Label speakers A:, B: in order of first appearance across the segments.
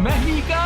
A: Mexico!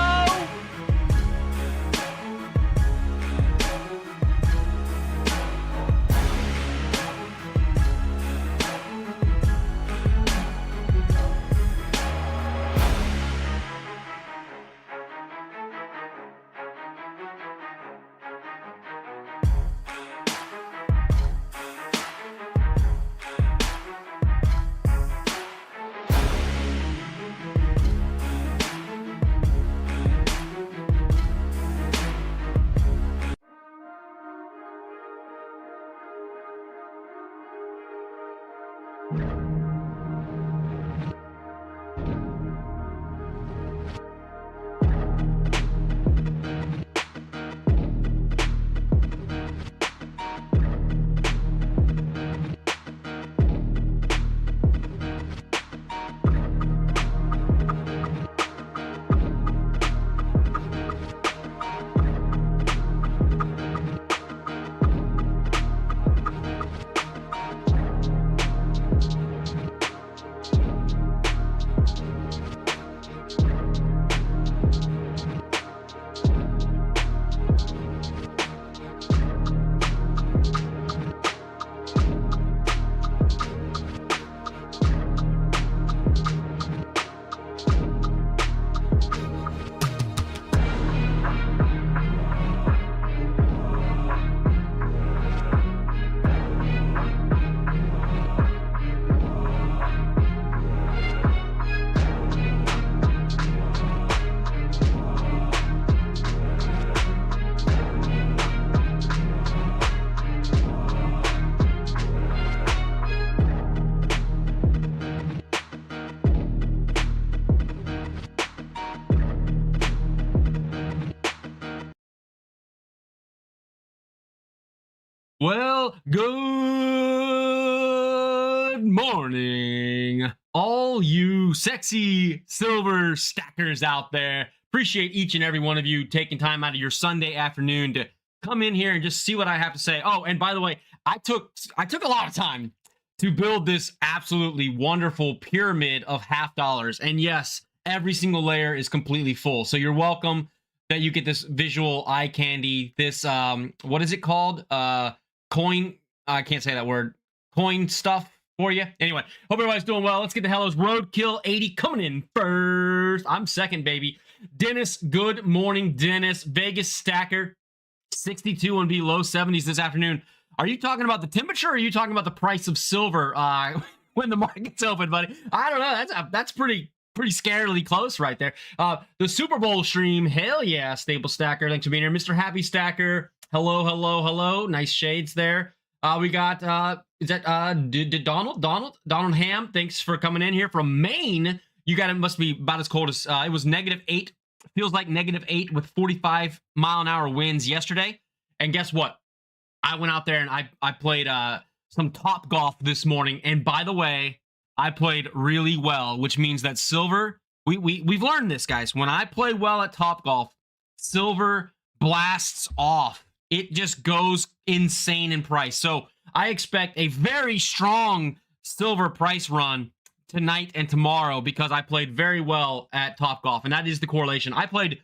A: Well, good morning, all you sexy silver stackers out there. Appreciate each and every one of you taking time out of your Sunday afternoon to come in here and just see what I have to say. Oh, and by the way, I took a lot of time to build this absolutely wonderful pyramid of $half. And yes, every single layer is completely full. So you're welcome that you get this visual eye candy. This what is it called? Coin, I can't say that word, coin stuff for you. Anyway, hope everybody's doing well. Let's get the hellos. Roadkill 80 coming in first. I'm second, baby. Dennis, good morning, Dennis. Vegas Stacker 62 and be low 70s this afternoon. Are you talking about the temperature or are you talking about the price of silver when the market's open, buddy? I don't know. That's pretty scarily close right there. The Super Bowl stream, hell yeah, Stable Stacker. Thanks for being here. Mr. Happy Stacker, hello. Nice shades there. We got, is that Donald Ham? Thanks for coming in here from Maine. You got it, must be about as cold as, it was -8. Feels like -8 with 45-mile-an-hour winds yesterday. And guess what? I went out there and I played some Top Golf this morning. And by the way, I played really well, which means that silver, we've learned this, guys. When I play well at Top Golf, silver blasts off. It just goes insane in price. So I expect a very strong silver price run tonight and tomorrow because I played very well at Top Golf. And that is the correlation. I played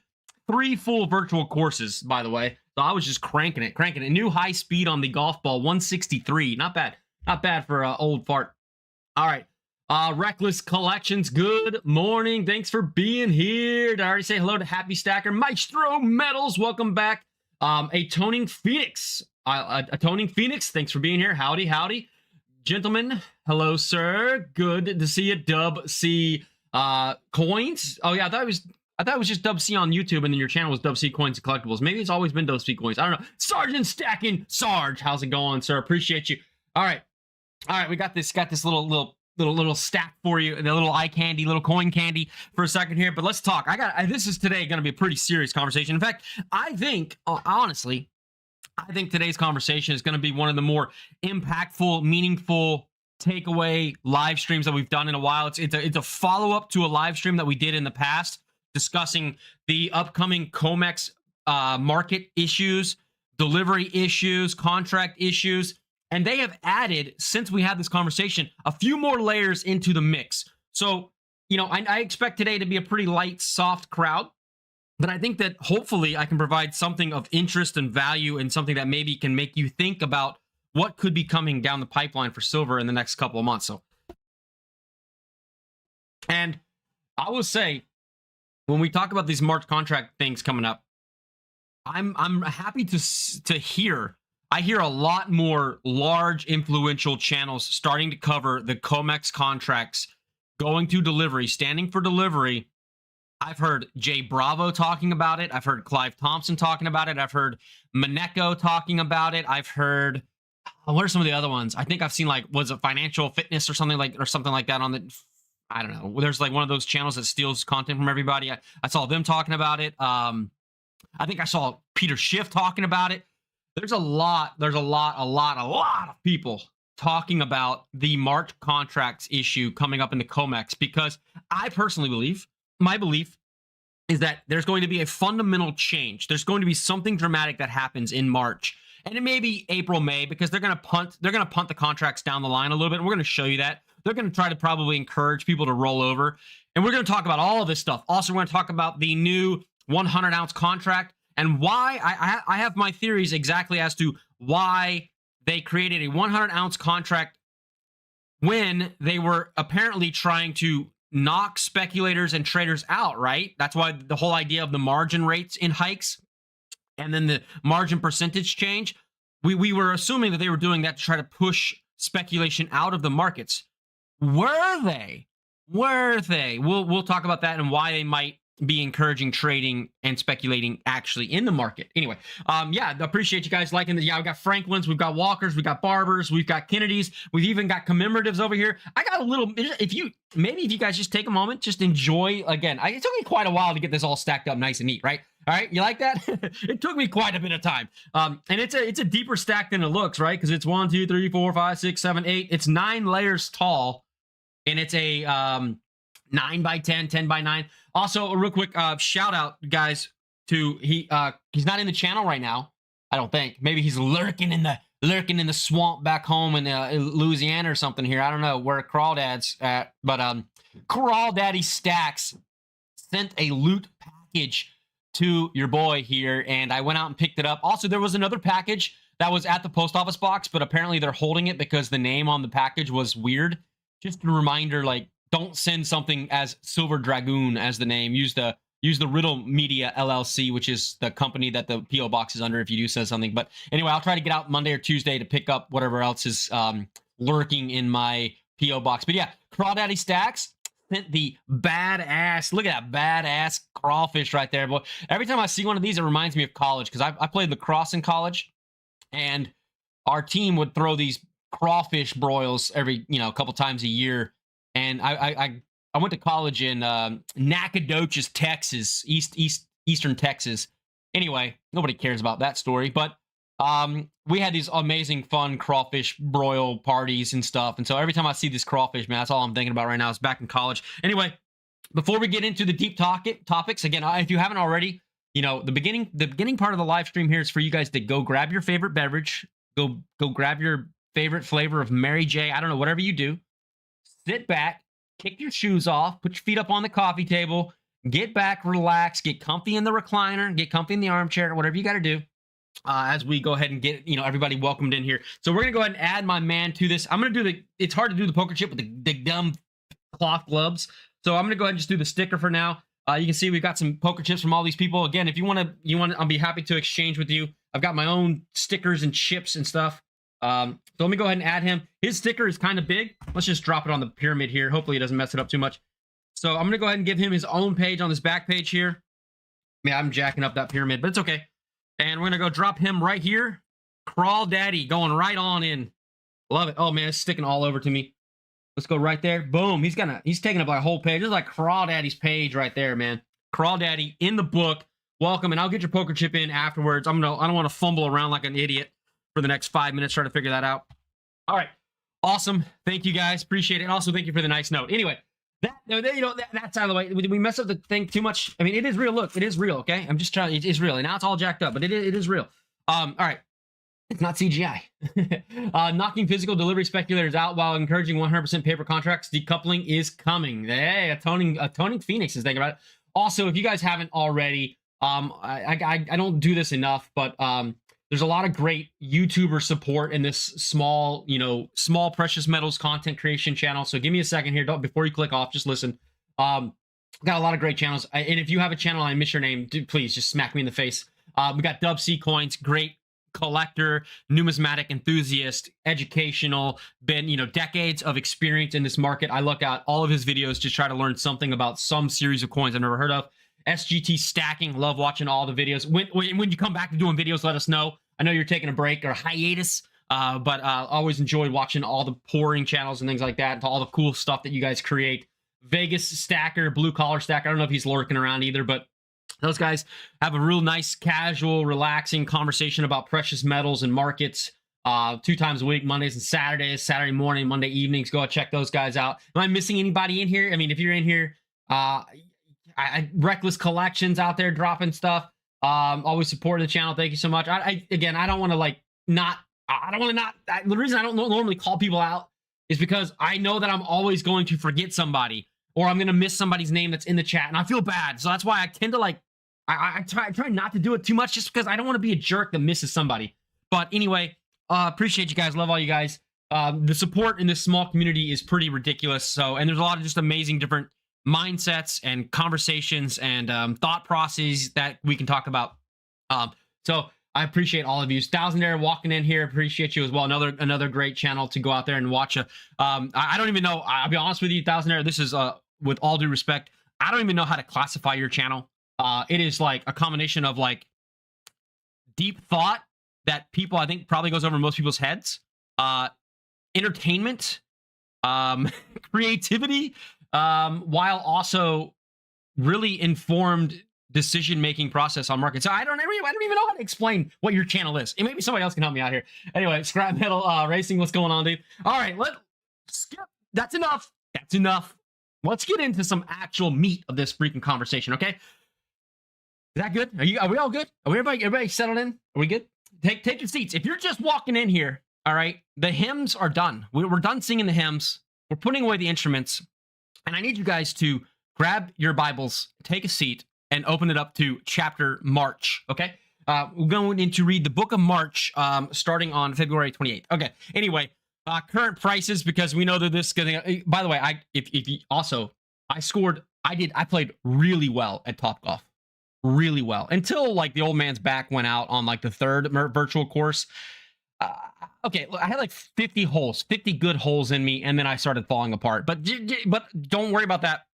A: 3 full virtual courses, by the way. So I was just cranking it. New high speed on the golf ball, 163. Not bad for an old fart. All right. Reckless Collections, good morning. Thanks for being here. Did I already say hello to Happy Stacker? Maestro Metals, welcome back. Atoning Phoenix. Atoning Phoenix, thanks for being here. Howdy. Gentlemen, hello, sir. Good to see you. Dub C Coins. Oh, yeah, I thought it was just Dub C on YouTube, and then your channel was Dub C Coins and Collectibles. Maybe it's always been Dub C Coins. I don't know. Sergeant Stacking. Sarge, how's it going, sir? Appreciate you. All right, we got this little stack for you, the little eye candy, little coin candy for a second here. But let's talk. This is today going to be a pretty serious conversation. In fact, I think today's conversation is going to be one of the more impactful, meaningful takeaway live streams that we've done in a while. It's a follow-up to a live stream that we did in the past discussing the upcoming COMEX market issues, delivery issues, contract issues. And they have added, since we had this conversation, a few more layers into the mix. So, you know, I expect today to be a pretty light, soft crowd. But I think that hopefully I can provide something of interest and value and something that maybe can make you think about what could be coming down the pipeline for silver in the next couple of months. So, and I will say, when we talk about these March contract things coming up, I'm happy to hear. I hear a lot more large, influential channels starting to cover the COMEX contracts going to delivery, standing for delivery. I've heard Jay Bravo talking about it. I've heard Clive Thompson talking about it. I've heard Maneko talking about it. I've heard, what are some of the other ones? I think I've seen, like, was it Financial Fitness or something like that on the, I don't know. There's like one of those channels that steals content from everybody. I saw them talking about it. I think I saw Peter Schiff talking about it. There's a lot of people talking about the March contracts issue coming up in the COMEX, because I personally believe, my belief is that there's going to be a fundamental change. There's going to be something dramatic that happens in March, and it may be April, May, because they're going to punt the contracts down the line a little bit. And we're going to show you that. They're going to try to probably encourage people to roll over. And we're going to talk about all of this stuff. Also, we're going to talk about the new 100-ounce contract and why I have my theories exactly as to why they created a 100-ounce contract when they were apparently trying to knock speculators and traders out, right? That's why the whole idea of the margin rates in hikes and then the margin percentage change, we were assuming that they were doing that to try to push speculation out of the markets. Were they? We'll talk about that and why they might be encouraging trading and speculating actually in the market. Anyway, yeah, appreciate you guys liking the. Yeah, we got Franklins, we've got Walkers, we got Barbers, we've got Kennedys, we've even got commemoratives over here. I got a little. If you guys just take a moment, just enjoy. Again, it took me quite a while to get this all stacked up nice and neat, right? All right, you like that? It took me quite a bit of time. And it's a deeper stack than it looks, right? Because it's 1, 2, 3, 4, 5, 6, 7, 8. It's 9 layers tall, and it's a 9 by 10, 10 by 9. Also, a real quick shout out, guys, to he's not in the channel right now, I don't think. Maybe he's lurking in the swamp back home in Louisiana or something here. I don't know where Crawdad's at, but Crawdaddy Stacks sent a loot package to your boy here, and I went out and picked it up. Also, there was another package that was at the post office box, but apparently they're holding it because the name on the package was weird. Just a reminder, like, don't send something as Silver Dragoon as the name. Use the Riddle Media LLC, which is the company that the PO box is under if you do send something. But anyway, I'll try to get out Monday or Tuesday to pick up whatever else is lurking in my PO box. But yeah, Crawdaddy Stacks sent the badass. Look at that badass crawfish right there. But every time I see one of these, it reminds me of college, because I played lacrosse in college, and our team would throw these crawfish broils every a couple times a year. And I went to college in Nacogdoches, Texas, eastern Texas. Anyway, nobody cares about that story, but we had these amazing, fun crawfish broil parties and stuff. And so every time I see this crawfish, man, that's all I'm thinking about right now. Is back in college. Anyway, before we get into the deep topics, again, if you haven't already, the beginning part of the live stream here is for you guys to go grab your favorite beverage, go grab your favorite flavor of Mary J. I don't know, whatever you do. Sit back, kick your shoes off, put your feet up on the coffee table, get back, relax, get comfy in the recliner, get comfy in the armchair, whatever you got to do, as we go ahead and get, everybody welcomed in here. So we're going to go ahead and add my man to this. I'm going to do it's hard to do the poker chip with the dumb cloth gloves. So I'm going to go ahead and just do the sticker for now. You can see we've got some poker chips from all these people. Again, if you want, I'll be happy to exchange with you. I've got my own stickers and chips and stuff. So let me go ahead and add him. His sticker is kind of big. Let's just drop it on the pyramid here. Hopefully it doesn't mess it up too much. So I'm going to go ahead and give him his own page on this back page here. Yeah, I'm jacking up that pyramid, but it's okay. And we're going to go drop him right here. Crawdaddy going right on in. Love it. Oh man, it's sticking all over to me. Let's go right there. Boom. He's taking up our whole page. This is like Crawdaddy's page right there, man. Crawdaddy in the book. Welcome. And I'll get your poker chip in afterwards. I don't want to fumble around like an idiot for the next 5 minutes, try to figure that out. All right. Awesome. Thank you guys. Appreciate it. And also thank you for the nice note. Anyway, that's out of the way. Did we mess up the thing too much? I mean, it is real. Look, it is real. Okay. I'm just trying. It's real. And now it's all jacked up, but it is real. All right. It's not CGI. Knocking physical delivery speculators out while encouraging 100% paper contracts. Decoupling is coming. Hey, atoning Phoenix is thinking about it. Also, if you guys haven't already, I don't do this enough, but there's a lot of great YouTuber support in this small precious metals content creation channel. So give me a second here. Before you click off, just listen. Got a lot of great channels. And if you have a channel and I miss your name, please just smack me in the face. We got Dub C Coins, great collector, numismatic enthusiast, educational, been decades of experience in this market. I look at all of his videos to try to learn something about some series of coins I've never heard of. SGT stacking, love watching all the videos. When you come back to doing videos, let us know. I know you're taking a break or a hiatus, but always enjoyed watching all the pouring channels and things like that, and all the cool stuff that you guys create. Vegas stacker, blue collar stacker. I don't know if he's lurking around either, but those guys have a real nice, casual, relaxing conversation about precious metals and markets 2 times a week, Mondays and Saturdays, Saturday morning, Monday evenings. Go check those guys out. Am I missing anybody in here? I mean, if you're in here, Reckless Collections out there dropping stuff. Always supporting the channel. Thank you so much. Again, I don't want to the reason I don't normally call people out is because I know that I'm always going to forget somebody, or I'm going to miss somebody's name that's in the chat, and I feel bad. So that's why I tend to I try not to do it too much, just because I don't want to be a jerk that misses somebody. But anyway, appreciate you guys. Love all you guys. The support in this small community is pretty ridiculous. So, and there's a lot of just amazing different mindsets and conversations and thought processes that we can talk about. So I appreciate all of you. Thousandaire walking in here, appreciate you as well. Another great channel to go out there and watch. I don't even know. I'll be honest with you, Thousandaire. This is with all due respect, I don't even know how to classify your channel. It is like a combination of like deep thought that people, I think, probably goes over most people's heads, entertainment, creativity, while also really informed decision-making process on market. So I don't even know how to explain what your channel is. And maybe somebody else can help me out here. Anyway, Scrap Metal Racing, what's going on, dude? All right, let's skip. That's enough. That's enough. Let's get into some actual meat of this freaking conversation, okay? Is that good? Are we all good? Are everybody settled in? Are we good? Take your seats. If you're just walking in here, all right, the hymns are done. We're done singing the hymns. We're putting away the instruments. And I need you guys to grab your Bibles, take a seat, and open it up to chapter March, okay? We're going in to read the book of March, starting on February 28th. Okay, anyway, current prices, because we know that this is gonna, by the way, I played really well at Topgolf. Really well. Until, like, the old man's back went out on, like, the third virtual course. Okay, I had like 50 good holes in me, and then I started falling apart. But don't worry about that.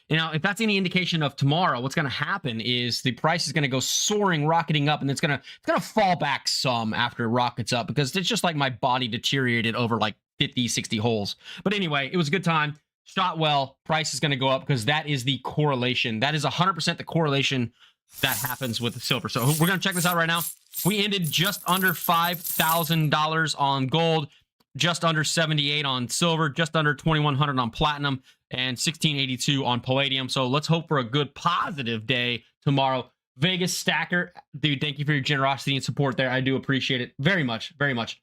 A: If that's any indication of tomorrow, what's going to happen is the price is going to go soaring, rocketing up, and it's going to fall back some after it rockets up, because it's just like my body deteriorated over like 50, 60 holes. But anyway, it was a good time. Shot well. Price is going to go up because that is the correlation. That is 100% the correlation that happens with the silver. So we're going to check this out right now. We ended just under $5,000 on gold, just under 78 on silver, just under 2,100 on platinum, and 1,682 on palladium. So let's hope for a good positive day tomorrow. Vegas Stacker, dude, thank you for your generosity and support there. I do appreciate it very much, very much.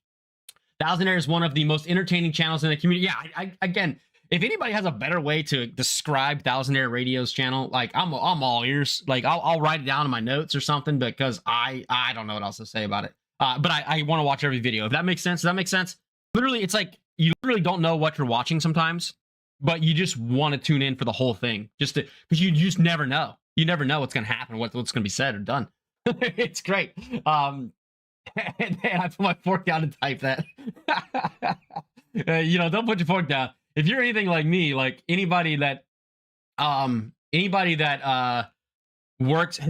A: Thousandaire is one of the most entertaining channels in the community. Yeah, again, if anybody has a better way to describe Thousandaire Radio's channel, like, I'm all ears. Like, I'll write it down in my notes or something, because I don't know what else to say about it. But I want to watch every video. If that makes sense, does that make sense? Literally, it's like you literally don't know what you're watching sometimes, but you just want to tune in for the whole thing, because you just never know. You never know what's going to happen, what's going to be said or done. It's great. And I put my fork down and type that. Don't put your fork down. If you're anything like me, like anybody that has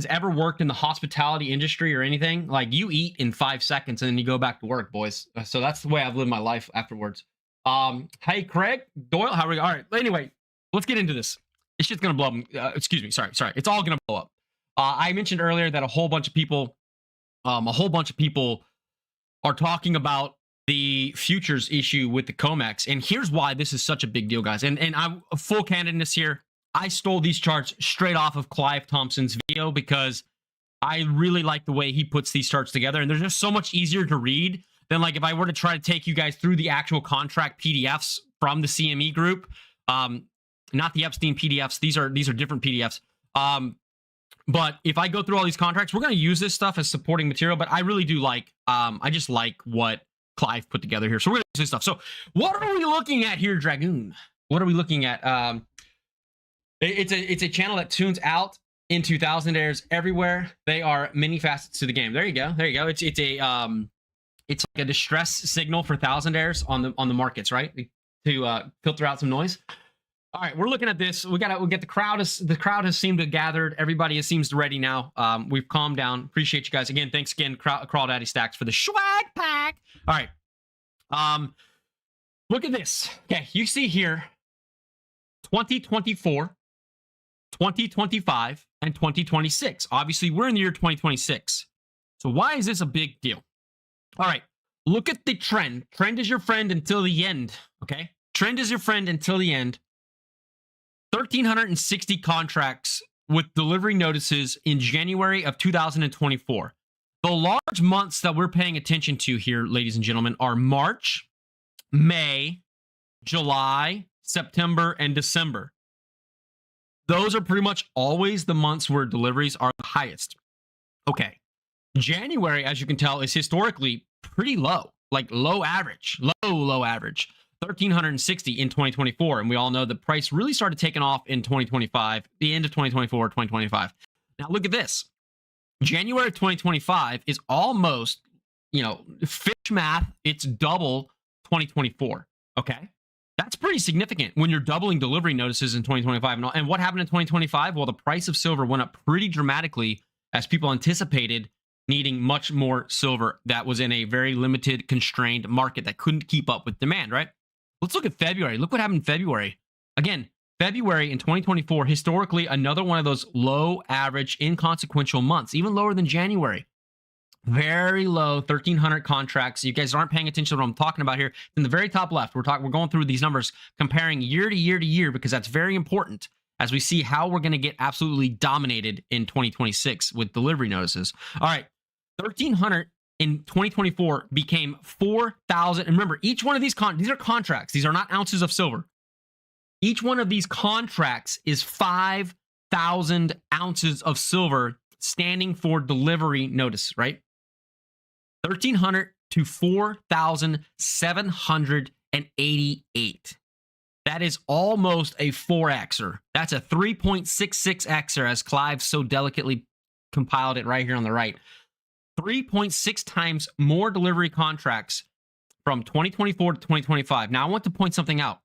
A: ever worked in the hospitality industry or anything, like, you eat in 5 seconds and then you go back to work, boys. So that's the way I've lived my life afterwards. Hey, Craig Doyle, how are we? All right. Anyway, let's get into this. It's just gonna blow up. Excuse me. Sorry. It's all gonna blow up. I mentioned earlier that a whole bunch of people are talking about the futures issue with the COMEX, and here's why this is such a big deal, guys. And I'm full candidness here. I stole these charts straight off of Clive Thompson's video, because I really like the way he puts these charts together, and they're just so much easier to read than like if I were to try to take you guys through the actual contract PDFs from the CME group. Not the Epstein PDFs. These are different PDFs. But if I go through all these contracts, we're going to use this stuff as supporting material. But I really do like, I just like what Clive put together here. So we're going to use this stuff. So what are we looking at here, Dragoon? What are we looking at? It's a channel that tunes out in 2000 airs everywhere. They are many facets to the game. There you go. There you go. It's like a distress signal for 1000 airs on the markets, right? To filter out some noise. All right, we're looking at this. We get the crowd has seemed to have gathered. Everybody seems ready now. We've calmed down. Appreciate you guys again. Thanks again, Crawl Daddy Stacks, for the swag pack. All right. Look at this. Okay, you see here 2024, 2025, and 2026. Obviously, we're in the year 2026. So why is this a big deal? All right, look at the trend. Trend is your friend until the end, okay? Trend is your friend until the end. 1,360 contracts with delivery notices in January of 2024. The large months that we're paying attention to here, ladies and gentlemen, are March, May, July, September, and December. Those are pretty much always the months where deliveries are the highest. Okay. January, as you can tell, is historically pretty low, like low average. 1,360 in 2024. And we all know the price really started taking off in 2025, the end of 2024, 2025. Now look at this. January of 2025 is almost, fish math, it's double 2024. Okay. That's pretty significant when you're doubling delivery notices in 2025. And what happened in 2025? Well, the price of silver went up pretty dramatically as people anticipated needing much more silver that was in a very limited, constrained market that couldn't keep up with demand, right? Let's look at February. Look what happened in February. Again, February in 2024, historically, another one of those low average, inconsequential months, even lower than January. Very low, 1,300 contracts. You guys aren't paying attention to what I'm talking about here. In the very top left, we're going through these numbers, comparing year to year to year, because that's very important as we see how we're going to get absolutely dominated in 2026 with delivery notices. All right, 1,300 in 2024 became 4,000. And remember, each one of these are contracts. These are not ounces of silver. Each one of these contracts is 5,000 ounces of silver standing for delivery notice, right? 1,300 to 4,788. That is almost a 4xer. That's a 3.66xer, as Clive so delicately compiled it right here on the right. 3.6 times more delivery contracts from 2024 to 2025. Now, I want to point something out.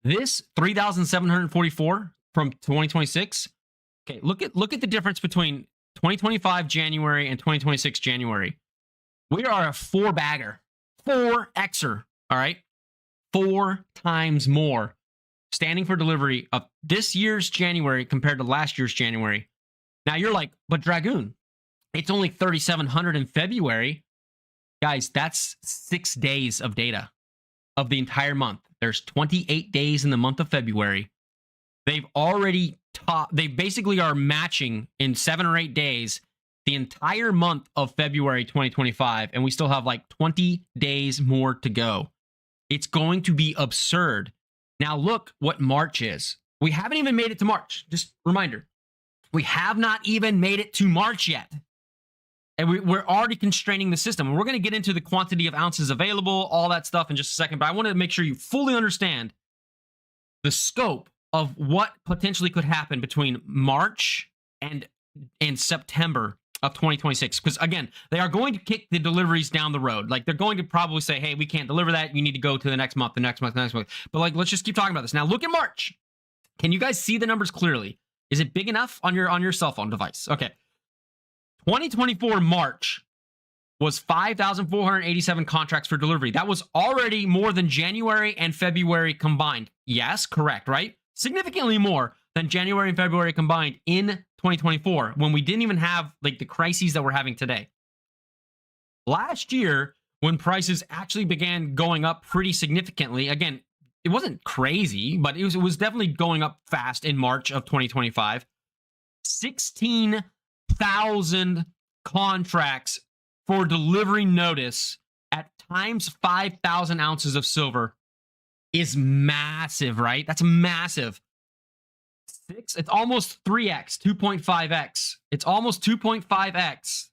A: This 3,744 from 2026. Okay, look at the difference between 2025 January and 2026 January. We are a 4-bagger, 4xer, all right? 4 times more standing for delivery of this year's January compared to last year's January. Now you're like, but Dragoon, it's only 3,700 in February. Guys, that's 6 days of data of the entire month. There's 28 days in the month of February. They basically are matching in 7 or 8 days the entire month of February 2025, and we still have like 20 days more to go. It's going to be absurd. Now look what March is. We haven't even made it to March. Just reminder, we have not even made it to March yet. And we're already constraining the system. And we're going to get into the quantity of ounces available, all that stuff in just a second. But I want to make sure you fully understand the scope of what potentially could happen between March and September of 2026. Because again, they are going to kick the deliveries down the road. Like they're going to probably say, hey, we can't deliver that. You need to go to the next month, the next month, the next month. But like, let's just keep talking about this. Now look at March. Can you guys see the numbers clearly? Is it big enough on your cell phone device? Okay. 2024 March was 5,487 contracts for delivery. That was already more than January and February combined. Yes, correct, right? Significantly more than January and February combined in 2024, when we didn't even have like the crises that we're having today. Last year, when prices actually began going up pretty significantly, again, it wasn't crazy, but it was definitely going up fast in March of 2025. 5,000 contracts for delivery notice at times 5,000 ounces of silver is massive, right? That's massive. It's almost 3x, 2.5x. It's almost 2.5x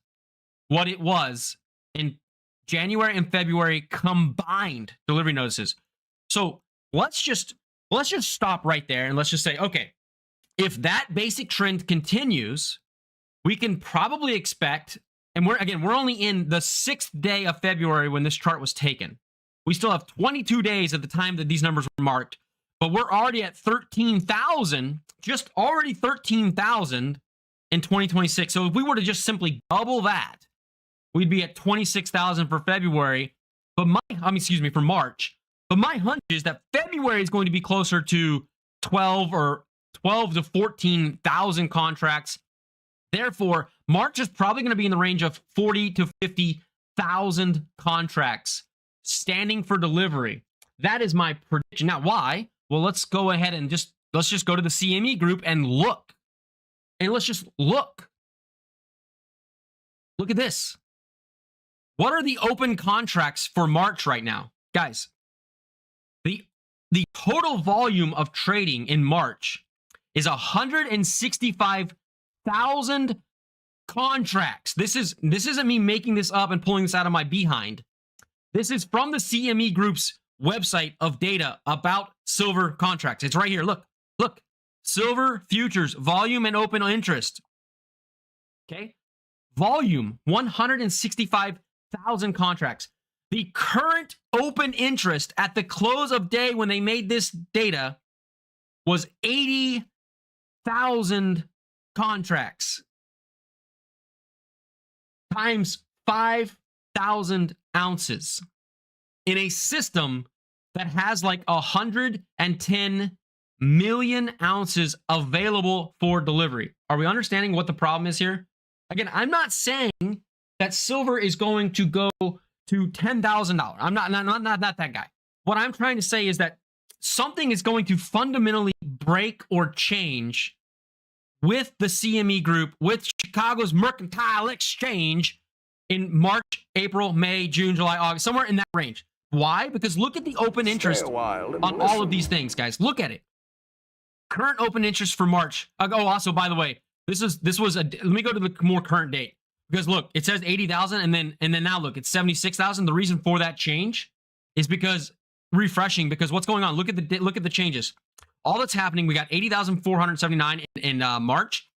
A: what it was in January and February combined delivery notices. So let's just stop right there and let's just say, okay, if that basic trend continues, we can probably expect, and we're only in the 6th day of February when this chart was taken. We still have 22 days at the time that these numbers were marked, but we're already at 13,000, just already 13,000 in 2026. So if we were to just simply double that, we'd be at 26,000 for February, for March. But my hunch is that February is going to be closer to 12 to 14,000 contracts. Therefore, March is probably going to be in the range of 40 to 50,000 contracts standing for delivery. That is my prediction. Now, why? Well, let's go ahead and let's just go to the CME group and look. And let's just look. Look at this. What are the open contracts for March right now? Guys, the total volume of trading in March is 165,000 contracts. This isn't me making this up and pulling this out of my behind. This is from the CME Group's website of data about silver contracts. It's right here. Look. Silver futures, volume and open interest. Okay? Volume, 165,000 contracts. The current open interest at the close of day when they made this data was 80,000 contracts times 5,000 ounces in a system that has like 110 million ounces available for delivery. Are we understanding what the problem is here? Again, I'm not saying that silver is going to go to $10,000. I'm not that guy. What I'm trying to say is that something is going to fundamentally break or change with the CME Group, with Chicago's Mercantile Exchange in March, April, May, June, July, August, somewhere in that range. Why? Because look at the open interest on all of these things, guys. Look at it. Current open interest for March. Also, by the way, let me go to the more current date. Because look, it says 80,000 and then now look, it's 76,000. The reason for that change is because refreshing, because what's going on? Look at the changes. All that's happening, we got 80,479 in March,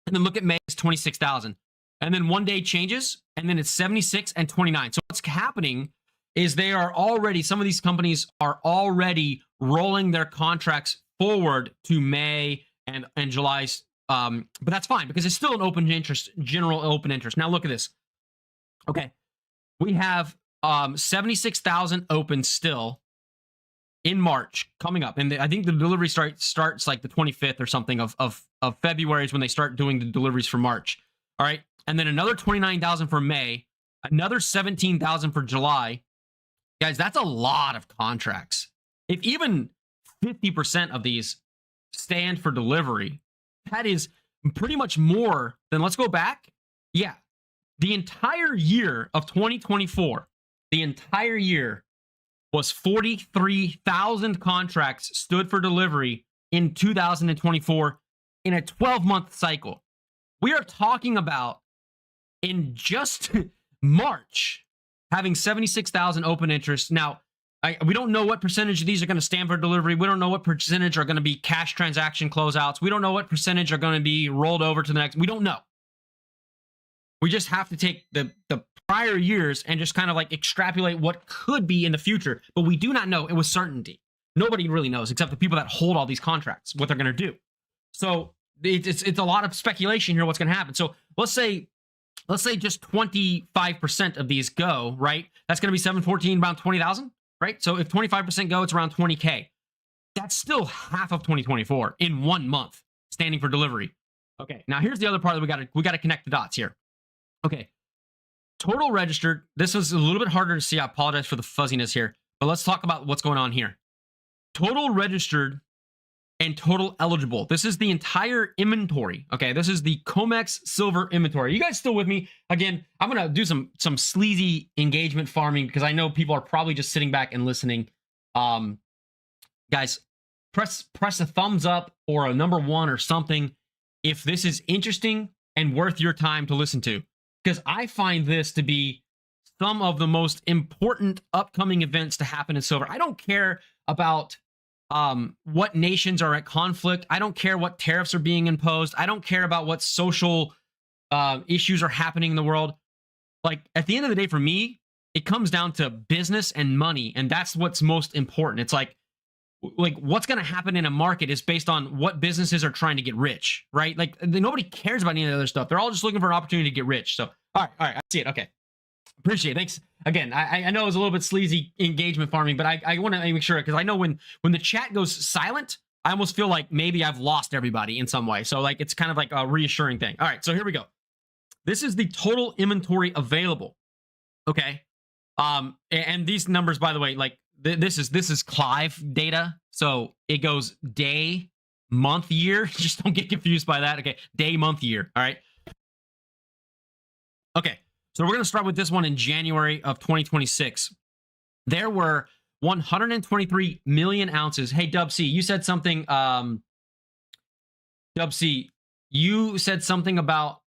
A: and then look at May, it's 26,000. And then one day changes, and then it's 76 and 29. So what's happening is some of these companies are already rolling their contracts forward to May and July's. But that's fine because it's still an open interest, general open interest. Now look at this. Okay, we have 76,000 open still in March coming up, and I think the delivery starts like the 25th or something of February is when they start doing the deliveries for March. All right, and then another 29,000 for May, another 17,000 for July. Guys, that's a lot of contracts. If even 50% of these stand for delivery, that is pretty much more than, let's go back. Yeah, the entire year of 2024, the entire year was 43,000 contracts stood for delivery in 2024 in a 12-month cycle. We are talking about in just March having 76,000 open interest. Now, we don't know what percentage of these are going to stand for delivery. We don't know what percentage are going to be cash transaction closeouts. We don't know what percentage are going to be rolled over to the next. We don't know. We just have to take the prior years and just kind of like extrapolate what could be in the future. But we do not know it with certainty. Nobody really knows except the people that hold all these contracts, what they're going to do. So it's a lot of speculation here what's going to happen. So let's say just 25% of these go, right? That's going to be 714, around 20,000. Right? So if 25% go, it's around 20K. That's still half of 2024 in 1 month standing for delivery. Okay, now here's the other part that we got to connect the dots here. Okay, total registered. This was a little bit harder to see. I apologize for the fuzziness here, but let's talk about what's going on here. Total registered and total eligible. This is the entire inventory. Okay, this is the COMEX silver inventory. You guys still with me? Again, I'm gonna do some sleazy engagement farming because I know people are probably just sitting back and listening. Guys, press a thumbs up or a number 1 or something if this is interesting and worth your time to listen to, because I find this to be some of the most important upcoming events to happen in silver. I don't care about what nations are at conflict. I don't care what tariffs are being imposed. I don't care about what social issues are happening in the world. Like, at the end of the day, for me, it comes down to business and money, and that's what's most important. It's like what's going to happen in a market is based on what businesses are trying to get rich, right? Like, nobody cares about any of the other stuff. They're all just looking for an opportunity to get rich. So, all right, I see it. Okay. Appreciate it. Thanks again. I know it was a little bit sleazy engagement farming, but I want to make sure, because I know when the chat goes silent, I almost feel like maybe I've lost everybody in some way. So, like, it's kind of like a reassuring thing. All right, so here we go. This is the total inventory available. Okay. And these numbers, by the way, like this is Clive data. So it goes day, month, year. Just don't get confused by that. Okay. Day, month, year. All right. Okay. So we're going to start with this one in January of 2026. There were 123 million ounces. Hey, Dub C, you said something. Dub C, you said something about,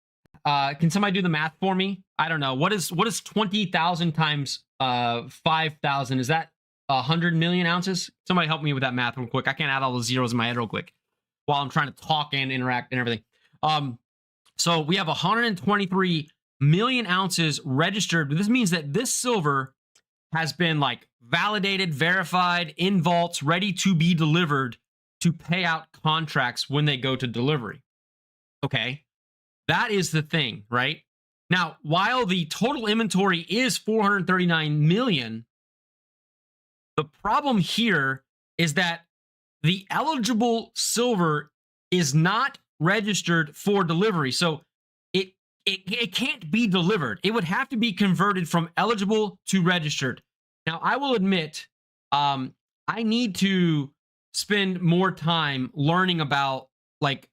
A: can somebody do the math for me? I don't know. What is 20,000 times 5,000? Is that 100 million ounces? Somebody help me with that math real quick. I can't add all the zeros in my head real quick while I'm trying to talk and interact and everything. So we have 123 million ounces registered. This means that this silver has been like validated, verified, in vaults, ready to be delivered to pay out contracts when they go to delivery. Okay. That is the thing, right? Now, while the total inventory is 439 million, the problem here is that the eligible silver is not registered for delivery. So it can't be delivered. It would have to be converted from eligible to registered. Now, I will admit, I need to spend more time learning about like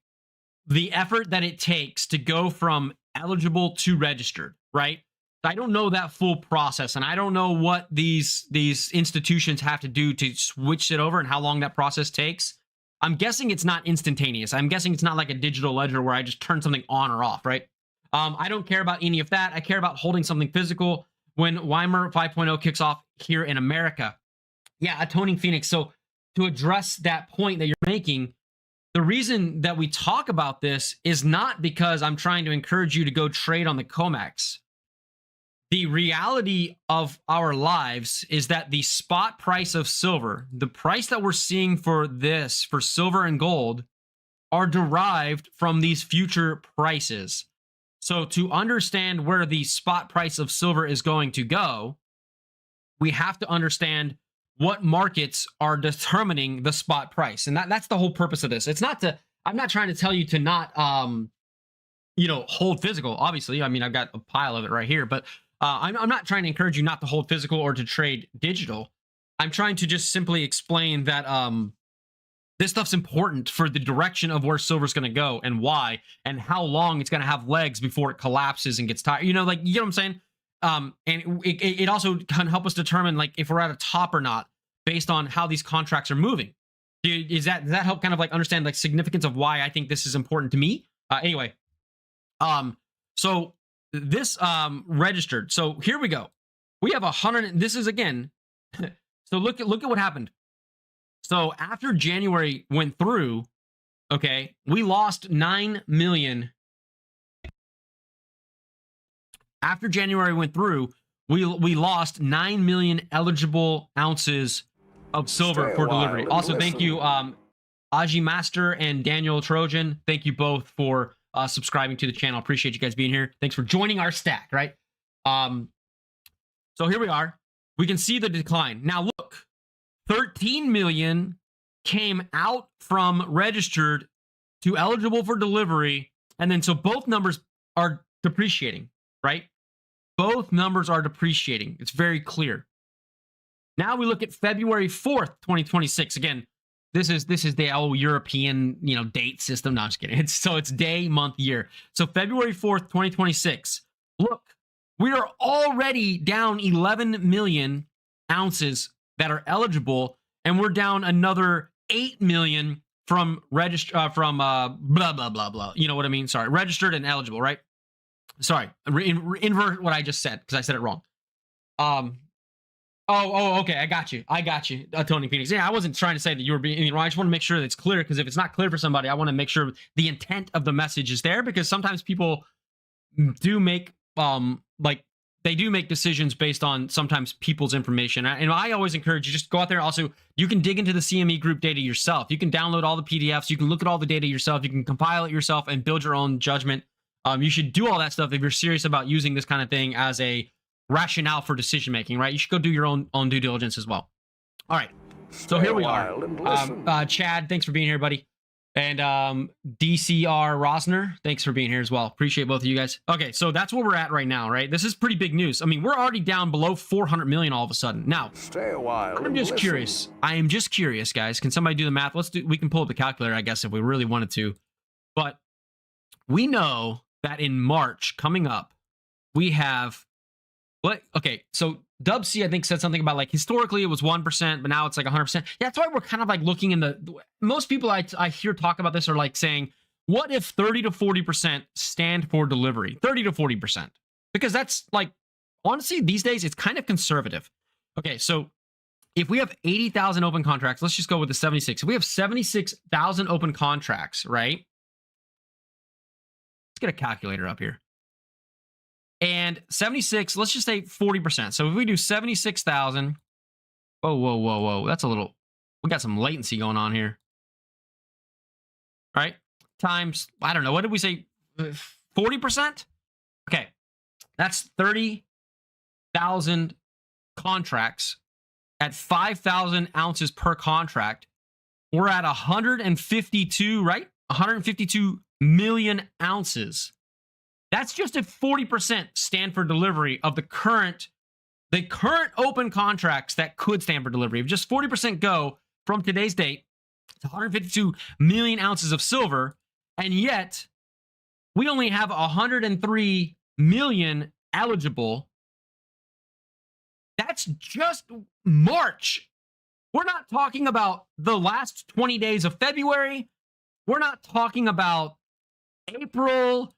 A: the effort that it takes to go from eligible to registered, right? I don't know that full process, and I don't know what these institutions have to do to switch it over and how long that process takes. I'm guessing it's not instantaneous. I'm guessing it's not like a digital ledger where I just turn something on or off, right? I don't care about any of that. I care about holding something physical when Weimar 5.0 kicks off here in America. Yeah, Atoning Phoenix. So to address that point that you're making, the reason that we talk about this is not because I'm trying to encourage you to go trade on the COMEX. The reality of our lives is that the spot price of silver, the price that we're seeing for this, for silver and gold, are derived from these future prices. So to understand where the spot price of silver is going to go, we have to understand what markets are determining the spot price. And that's the whole purpose of this. It's not to, I'm not trying to tell you to not, hold physical. Obviously, I mean, I've got a pile of it right here, but I'm not trying to encourage you not to hold physical or to trade digital. I'm trying to just simply explain that this stuff's important for the direction of where silver's going to go and why, and how long it's going to have legs before it collapses and gets tired. You know, like, you know what I'm saying? And it also can help us determine like if we're at a top or not based on how these contracts are moving. Does that help kind of like understand like significance of why I think this is important to me? Anyway, so this registered. So here we go. We have 100. This is again. So look at what happened. So after January went through, okay, we lost 9 million. After January went through, we lost 9 million eligible ounces of silver for delivery. Also, thank you, Aji Master and Daniel Trojan. Thank you both for subscribing to the channel. Appreciate you guys being here. Thanks for joining our stack, right? So here we are. We can see the decline. Now look, 13 million came out from registered to eligible for delivery. And then so both numbers are depreciating, right? Both numbers are depreciating. It's very clear. Now we look at February 4th, 2026. Again, This is the old European, date system. No, I'm just kidding. It's day, month, year. So February 4th, 2026. Look, we are already down 11 million ounces that are eligible, and we're down another 8 million from blah blah blah blah. You know what I mean? Sorry, registered and eligible, right? Sorry, invert what I just said because I said it wrong. Okay, I got you, Tony Phoenix. Yeah, I wasn't trying to say that you were being wrong. I just want to make sure that it's clear, because if it's not clear for somebody, I want to make sure the intent of the message is there, because sometimes people do make they do make decisions based on sometimes people's information. And I always encourage you, just go out there. Also, you can dig into the CME group data yourself. You can download all the PDFs. You can look at all the data yourself. You can compile it yourself and build your own judgment. You should do all that stuff if you're serious about using this kind of thing as a rationale for decision making, right? You should go do your own due diligence as well. All right, so here we are. Chad, thanks for being here, buddy. And DCR Rosner, thanks for being here as well. Appreciate both of you guys. Okay, so that's where we're at right now, right? This is pretty big news. I mean, we're already down below 400 million all of a sudden. Now,
B: stay a while.
A: I'm just curious. I am just curious, guys. Can somebody do the math? We can pull up the calculator, I guess, if we really wanted to. But we know that in March coming up, we have okay, so Dub C, I think, said something about, like, historically it was 1%, but now it's like 100%. Yeah, that's why we're kind of like looking in most people I hear talk about this are like saying, what if 30 to 40% stand for delivery? 30 to 40%. Because that's, like, honestly, these days it's kind of conservative. Okay, so if we have 80,000 open contracts, let's just go with the 76. If we have 76,000 open contracts, right? Let's get a calculator up here. And 76, let's just say 40%. So if we do 76,000, whoa. That's a little, we got some latency going on here. All right. Times, I don't know, what did we say? 40%? Okay. That's 30,000 contracts at 5,000 ounces per contract. We're at 152, right? 152 million ounces. That's just if 40% stand for delivery of the current open contracts that could stand for delivery. If just 40% go from today's date, it's 152 million ounces of silver, and yet we only have 103 million eligible. That's just March. We're not talking about the last 20 days of February. We're not talking about April,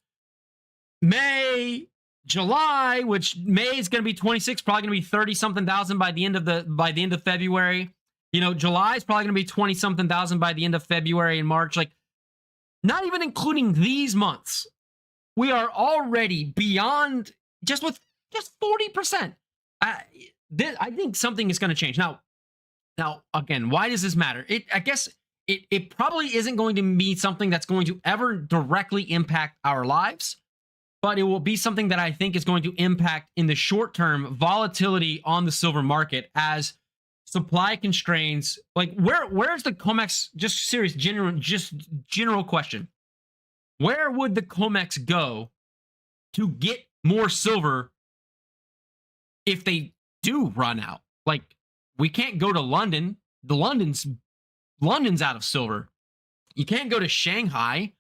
A: May, July, which May is going to be 26, probably going to be 30 something thousand by the end of February. July is probably going to be 20 something thousand by the end of February and March. Like, not even including these months, we are already beyond just 40%. I think something is going to change. Now again, why does this matter? I guess it probably isn't going to be something that's going to ever directly impact our lives, but it will be something that I think is going to impact in the short term volatility on the silver market as supply constraints. Like, where's the COMEX? Just serious, general question. Where would the COMEX go to get more silver if they do run out? Like, we can't go to London. London's out of silver. You can't go to Shanghai.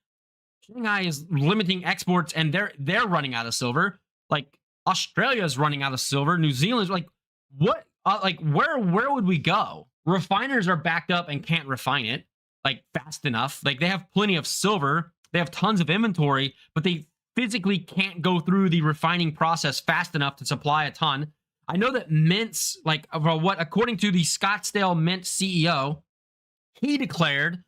A: Shanghai is limiting exports, and they're running out of silver. Like, Australia is running out of silver. New Zealand's like, what? Where would we go? Refiners are backed up and can't refine it like fast enough. Like, they have plenty of silver, they have tons of inventory, but they physically can't go through the refining process fast enough to supply a ton. I know that mints, like, according to the Scottsdale Mint CEO, he declared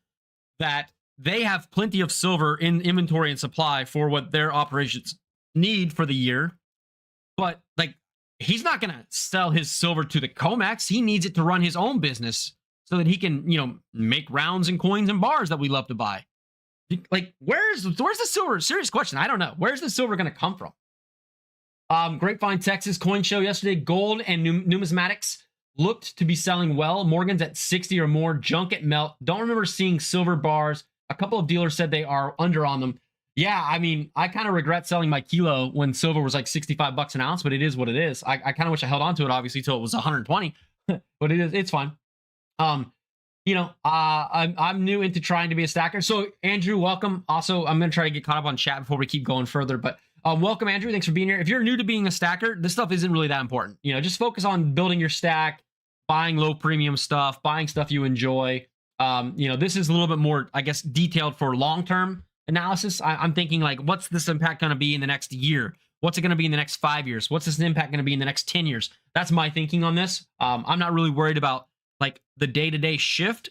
A: that they have plenty of silver in inventory and supply for what their operations need for the year. But, like, he's not going to sell his silver to the COMEX. He needs it to run his own business so that he can, make rounds and coins and bars that we love to buy. Like, where's the silver? Serious question. I don't know. Where's the silver going to come from? Grapevine, Texas coin show yesterday. Gold and numismatics looked to be selling well. Morgan's at 60 or more. Junk at melt. Don't remember seeing silver bars. A couple of dealers said they are under on them. Yeah, I mean, I kind of regret selling my kilo when silver was like 65 bucks an ounce, but it is what it is. I kind of wish I held on to it, obviously, till it was 120, but it's fine. I'm new into trying to be a stacker. So Andrew, welcome. Also, I'm going to try to get caught up on chat before we keep going further, but welcome Andrew. Thanks for being here. If you're new to being a stacker, this stuff isn't really that important. Just focus on building your stack, buying low premium stuff, buying stuff you enjoy. This is a little bit more, I guess, detailed for long-term analysis. I'm thinking like, what's this impact going to be in the next year? What's it going to be in the next 5 years? What's this impact going to be in the next 10 years? That's my thinking on this. I'm not really worried about like the day-to-day shift.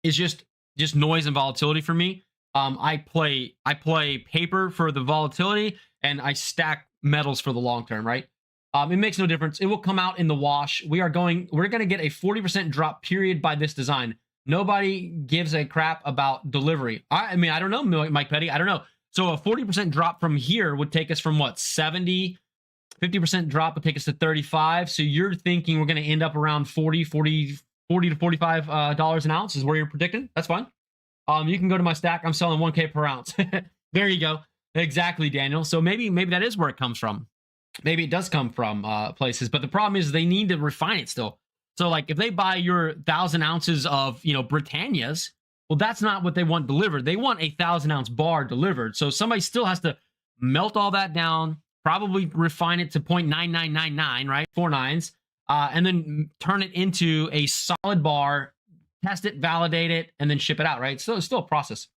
A: Is just noise and volatility for me. I play paper for the volatility and I stack metals for the long term, right? It makes no difference. It will come out in the wash. We're going to get a 40% drop period by this design. Nobody gives a crap about delivery. I mean, I don't know, Mike Petty. I don't know. So a 40% drop from here would take us from what, 70? 50% drop would take us to 35. So you're thinking we're going to end up around 40 to $45 an ounce is where you're predicting. That's fine. You can go to my stack. I'm selling 1K per ounce. There you go. Exactly, Daniel. So maybe that is where it comes from. Maybe it does come from places, but the problem is they need to refine it still. So like if they buy your 1,000 ounces of, Britannias, well, that's not what they want delivered. They want a 1,000-ounce bar delivered. So somebody still has to melt all that down, probably refine it to 0.9999, right? 4 nines, and then turn it into a solid bar, test it, validate it, and then ship it out, right? So it's still a process.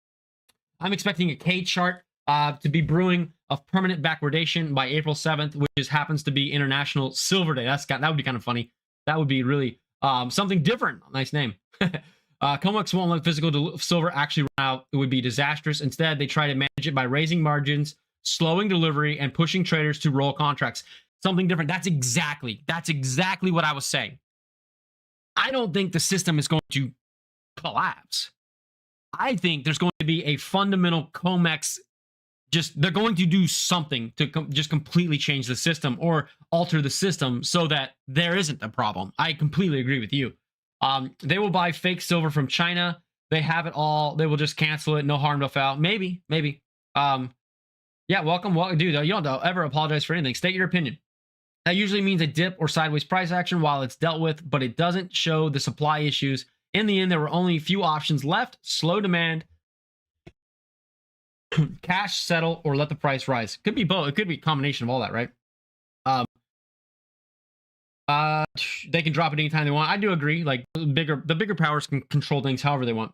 A: I'm expecting a K chart to be brewing of permanent backwardation by April 7th, which happens to be International Silver Day. That would be kind of funny. That would be really something different. Nice name. COMEX won't let physical silver actually run out. It would be disastrous. Instead, they try to manage it by raising margins, slowing delivery, and pushing traders to roll contracts. Something different. That's exactly what I was saying. I don't think the system is going to collapse. I think there's going to be a fundamental COMEX. They're going to do something to just completely change the system or alter the system so that there isn't a problem. I completely agree with you. They will buy fake silver from China. They have it all. They will just cancel it. No harm, no foul. Maybe. Yeah, welcome. Dude, you don't ever apologize for anything. State your opinion. That usually means a dip or sideways price action while it's dealt with, but it doesn't show the supply issues. In the end, there were only a few options left. Slow demand, cash settle, or let the price rise. Could be both. It could be a combination of all that, right? They can drop it anytime they want. I do agree. Like the bigger powers can control things however they want.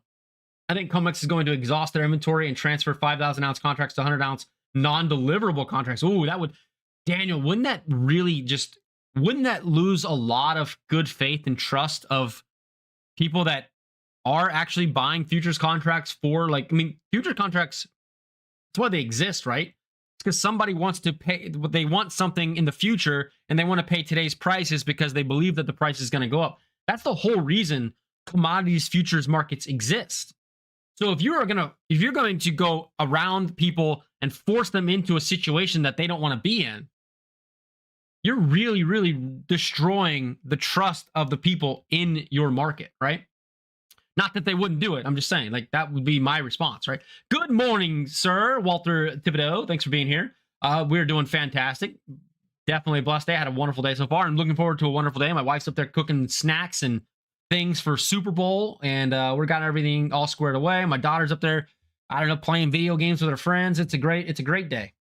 A: I think COMEX is going to exhaust their inventory and transfer 5,000 ounce contracts to 100 ounce non-deliverable contracts. Ooh, that would, Daniel, wouldn't that lose a lot of good faith and trust of people that are actually buying futures contracts for, like, I mean, future contracts, that's why they exist, right? It's because somebody wants to pay, they want something in the future and they want to pay today's prices because they believe that the price is going to go up. That's the whole reason commodities futures markets exist. So if you're going to go around people and force them into a situation that they don't want to be in, you're really, really destroying the trust of the people in your market, right? Not that they wouldn't do it. I'm just saying, like, that would be my response, right? Good morning, sir, Walter Thibodeau. Thanks for being here. We're doing fantastic. Definitely a blessed day. I had a wonderful day so far. I'm looking forward to a wonderful day. My wife's up there cooking snacks and things for Super Bowl, and we got everything all squared away. My daughter's up there, I don't know, playing video games with her friends. It's a great day.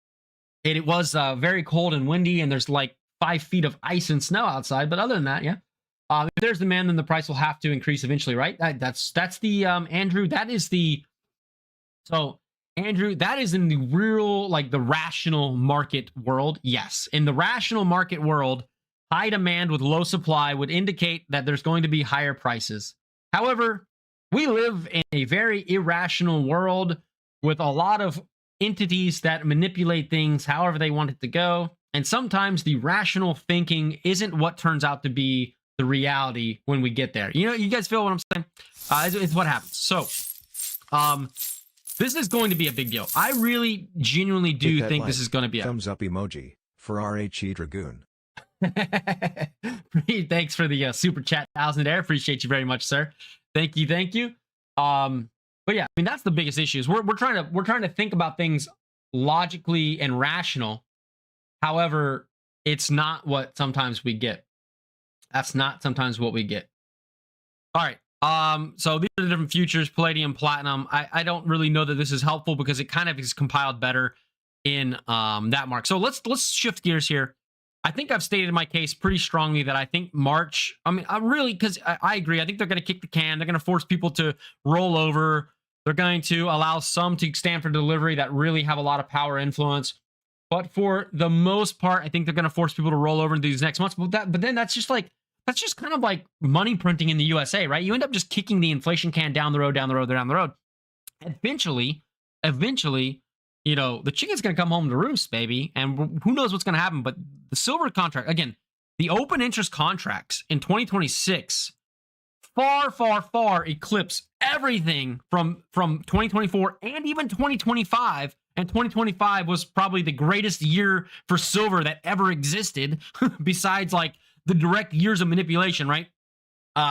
A: It was very cold and windy, and there's like 5 feet of ice and snow outside. But other than that, yeah. If there's demand, then the price will have to increase eventually, right? That's the Andrew. That is the Andrew. That is in the real, like, the rational market world. Yes, in the rational market world, high demand with low supply would indicate that there's going to be higher prices. However, we live in a very irrational world with a lot of entities that manipulate things however they want it to go. And sometimes the rational thinking isn't what turns out to be the reality when we get there. You guys feel what I'm saying? It's what happens. So, this is going to be a big deal. I really genuinely do think this is going to be a
B: thumbs up emoji for RHE Dragoon.
A: Thanks for the super chat, 1,000 there. Appreciate you very much, sir. Thank you. But yeah, I mean, that's the biggest issue. Is we're trying to think about things logically and rational. However, it's not what sometimes we get. That's not sometimes what we get. All right. So these are the different futures, palladium, platinum. I don't really know that this is helpful because it kind of is compiled better in that mark. So let's shift gears here. I think I've stated my case pretty strongly that I think March, I mean, I really, because I agree. I think they're going to kick the can. They're going to force people to roll over. They're going to allow some to stand for delivery that really have a lot of power influence. But for the most part, I think they're going to force people to roll over into these next months. But then that's just kind of like money printing in the USA, right? You end up just kicking the inflation can down the road. Eventually, you know, the chicken's going to come home to roost, baby. And who knows what's going to happen. But the silver contract, again, the open interest contracts in 2026 far eclipse everything from 2024 and even 2025. And 2025 was probably the greatest year for silver that ever existed, besides like the direct years of manipulation, right?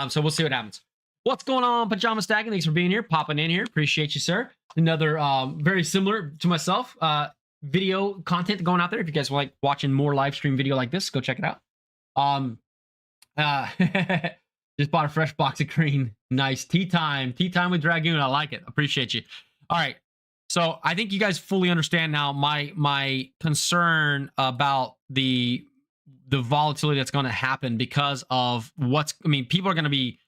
A: So we'll see what happens. What's going on, Pajama Stacking? Thanks for being here, popping in here. Appreciate you, sir. Another very similar to myself video content going out there. If you guys like watching more live stream video like this, go check it out. Just bought a fresh box of green. Nice. Tea time with Dragoon. I like it. Appreciate you. All right. So I think you guys fully understand now my concern about the volatility that's going to happen because of people are going to be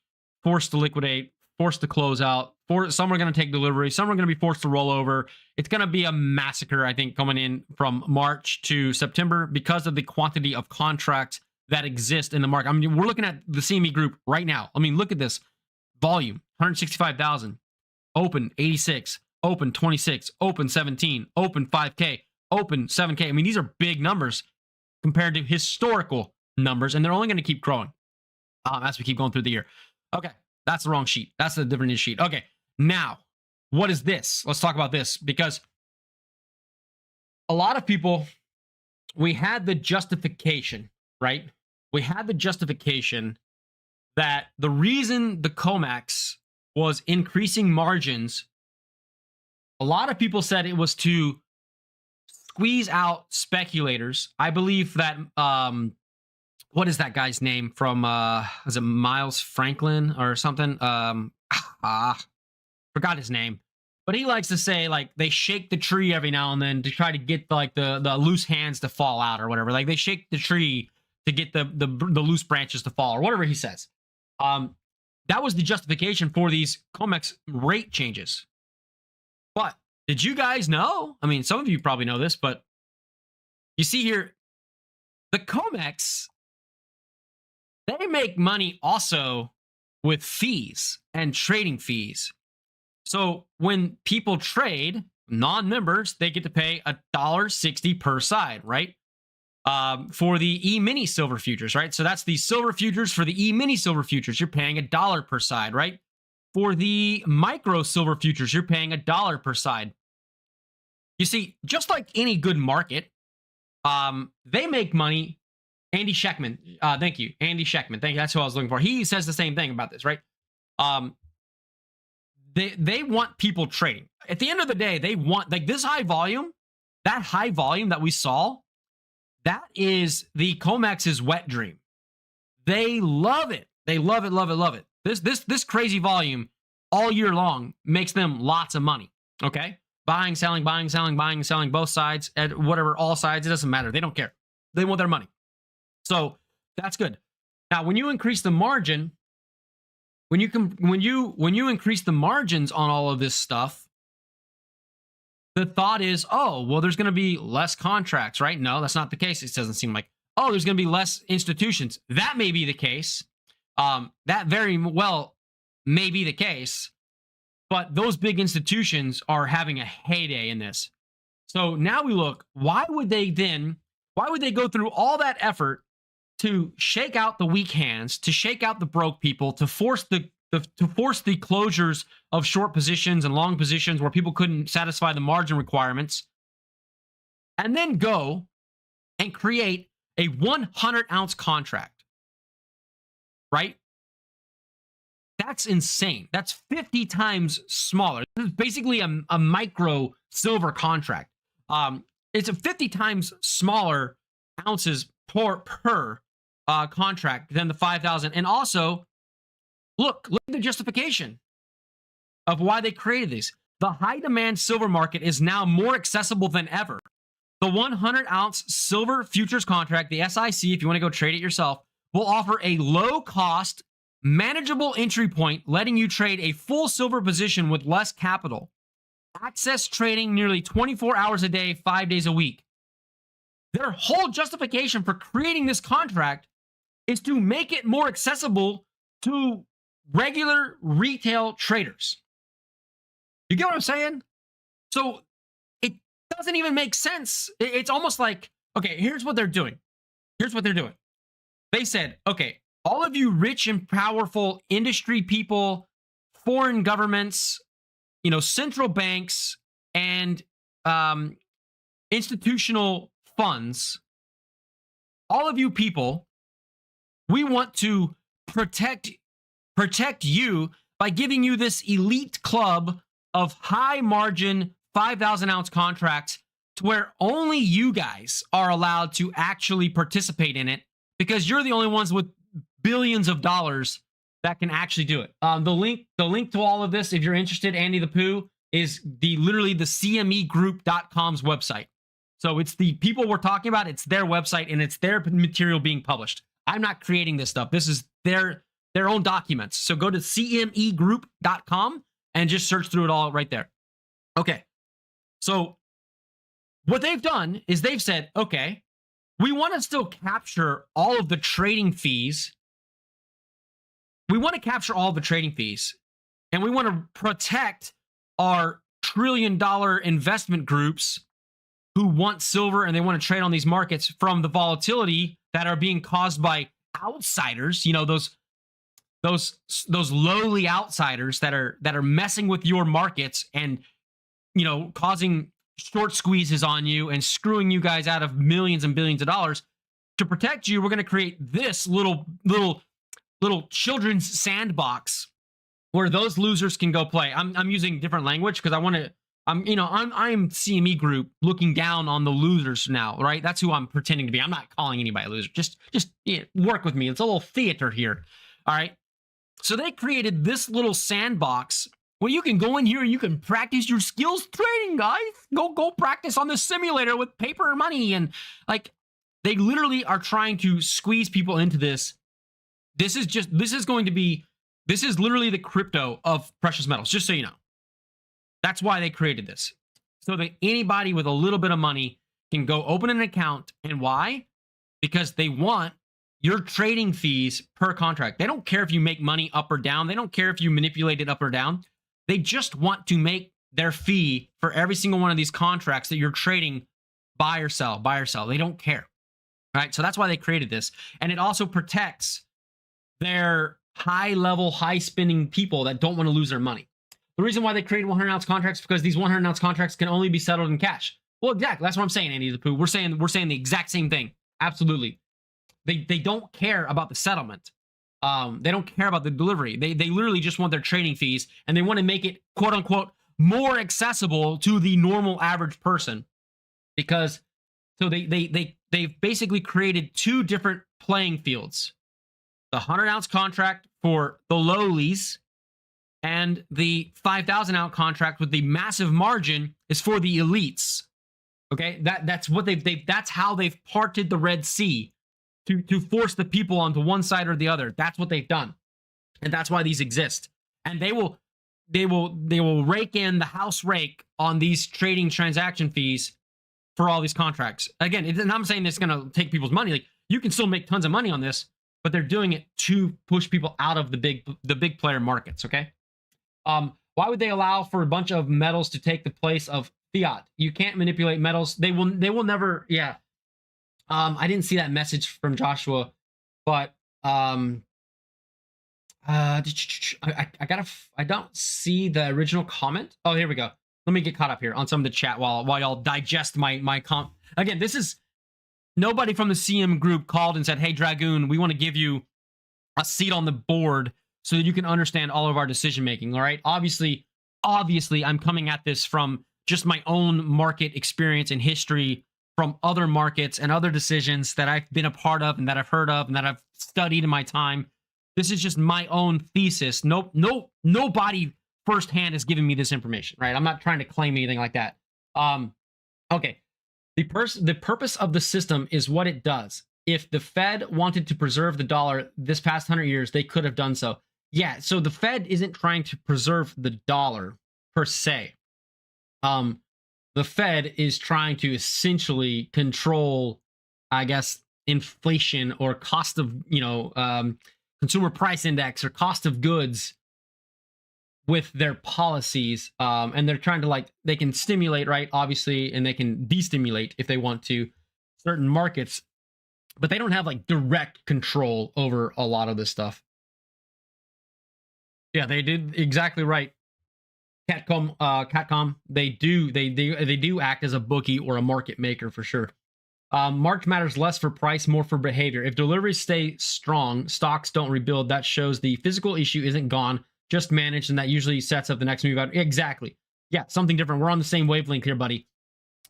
A: forced to liquidate, forced to close out. Some are going to take delivery. Some are going to be forced to roll over. It's going to be a massacre, I think, coming in from March to September because of the quantity of contracts that exist in the market. I mean, we're looking at the CME group right now. I mean, look at this. Volume, 165,000. Open, 86. Open, 26. Open, 17. Open, 5K. Open, 7K. I mean, these are big numbers compared to historical numbers, and they're only going to keep growing as we keep going through the year. Okay, that's the wrong sheet. That's a different sheet. Okay, now, what is this? Let's talk about this, because a lot of people, we had the justification, right? We had the justification that the reason the COMEX was increasing margins, a lot of people said it was to squeeze out speculators. I believe that what is that guy's name from is it Miles Franklin or something? Forgot his name. But he likes to say, like, they shake the tree every now and then to try to get like the loose hands to fall out or whatever. Like they shake the tree to get the loose branches to fall or whatever he says. That was the justification for these COMEX rate changes. But did you guys know? I mean, some of you probably know this, but you see here, the COMEX, they make money also with fees and trading fees. So when people trade, non-members, they get to pay $1.60 per side, right? For the E-mini silver futures, right? So that's the silver futures. For the E-mini silver futures, you're paying $1 per side, right? For the micro silver futures, you're paying $1 per side. You see, just like any good market, they make money. Andy Scheckman, thank you. Andy Scheckman, thank you. That's who I was looking for. He says the same thing about this, right? They want people trading. At the end of the day, they want, like, this high volume, that high volume that we saw, that is the COMEX's wet dream. They love it. They love it, love it, love it. This crazy volume all year long makes them lots of money. Okay? Buying, selling, both sides, at whatever, all sides, it doesn't matter. They don't care. They want their money. So that's good. Now, when you increase the margin, when you increase the margins on all of this stuff, the thought is, oh, well, there's going to be less contracts, right? No, that's not the case. It doesn't seem like, oh, there's going to be less institutions. That may be the case. That very well may be the case. But those big institutions are having a heyday in this. So now we look, why would they go through all that effort to shake out the weak hands, to shake out the broke people, to force the closures of short positions and long positions where people couldn't satisfy the margin requirements, and then go and create a 100-ounce contract, right? That's insane. That's 50 times smaller. This is basically a micro silver contract. It's a 50 times smaller ounces per contract than the 5,000. And also, Look at the justification of why they created these. The high demand silver market is now more accessible than ever. The 100 ounce silver futures contract, the SIC, if you want to go trade it yourself, will offer a low cost, manageable entry point, letting you trade a full silver position with less capital. Access trading nearly 24 hours a day, 5 days a week. Their whole justification for creating this contract is to make it more accessible to regular retail traders. You get what I'm saying? So it doesn't even make sense. It's almost like, okay, here's what they're doing. They said, okay, all of you rich and powerful industry people, foreign governments, central banks, and institutional funds, all of you people, we want to protect you by giving you this elite club of high margin 5,000 ounce contracts to where only you guys are allowed to actually participate in it because you're the only ones with billions of dollars that can actually do it. The link to all of this, if you're interested, Andy the Pooh, is literally the CMEgroup.com's website. So it's the people we're talking about, it's their website, and it's their material being published. I'm not creating this stuff. This is their own documents. So go to CMEgroup.com and just search through it all right there. Okay. So what they've done is they've said, okay, we want to still capture all of the trading fees. We want to capture all the trading fees, and we want to protect our trillion-dollar investment groups who want silver and they want to trade on these markets from the volatility that are being caused by outsiders, those lowly outsiders that are messing with your markets and causing short squeezes on you and screwing you guys out of millions and billions of dollars. To protect you, we're going to create this little children's sandbox where those losers can go play. I'm using different language because I want to. I'm CME Group looking down on the losers now, right? That's who I'm pretending to be. I'm not calling anybody a loser. Just work with me. It's a little theater here, all right? So they created this little sandbox where you can go in here and you can practice your skills trading, guys. Go practice on the simulator with paper money, and they literally are trying to squeeze people into this. This is literally the crypto of precious metals, just so you know. That's why they created this. So that anybody with a little bit of money can go open an account. And why? Because they want your trading fees per contract. They don't care if you make money up or down. They don't care if you manipulate it up or down. They just want to make their fee for every single one of these contracts that you're trading, buy or sell. They don't care. All right. So that's why they created this. And it also protects their high-level, high-spending people that don't want to lose their money. The reason why they created 100-ounce contracts is because these 100-ounce contracts can only be settled in cash. Well, exactly. That's what I'm saying, Andy the Pooh. We're saying the exact same thing. Absolutely. They don't care about the settlement. They don't care about the delivery. They literally just want their trading fees, and they want to make it, quote unquote, more accessible to the normal average person. Because so they've basically created two different playing fields. The 100-ounce contract for the lowlies, and the 5,000-ounce contract with the massive margin is for the elites. Okay, that's what that's how they've parted the Red Sea to force the people onto one side or the other. That's what they've done, and that's why these exist. And they will rake in the house rake on these trading transaction fees for all these contracts. Again, and I'm saying it's going to take people's money. Like, you can still make tons of money on this, but they're doing it to push people out of the big player markets. Okay. Why would they allow for a bunch of metals to take the place of fiat? You can't manipulate metals. They will never. Yeah. I didn't see that message from Joshua, but I don't see the original comment. Oh, here we go. Let me get caught up here on some of the chat while y'all digest my comp. Again, this is nobody from the CM group called and said, "Hey, Dragoon, we want to give you a seat on the board so that you can understand all of our decision making." All right. Obviously, I'm coming at this from just my own market experience and history from other markets and other decisions that I've been a part of and that I've heard of and that I've studied in my time. This is just my own thesis. Nobody firsthand is giving me this information, right? I'm not trying to claim anything like that. Okay. The purpose of the system is what it does. If the Fed wanted to preserve the dollar this past 100 years, they could have done so. Yeah, so the Fed isn't trying to preserve the dollar per se. The Fed is trying to essentially control, I guess, inflation or cost of, consumer price index or cost of goods with their policies. And they're trying to they can stimulate, right? Obviously, and they can destimulate if they want to certain markets, but they don't have direct control over a lot of this stuff. Yeah, they did exactly right. Catcom, they do act as a bookie or a market maker for sure. March matters less for price, more for behavior. If deliveries stay strong, stocks don't rebuild. That shows the physical issue isn't gone, just managed, and that usually sets up the next move out. Exactly. Yeah, something different. We're on the same wavelength here, buddy.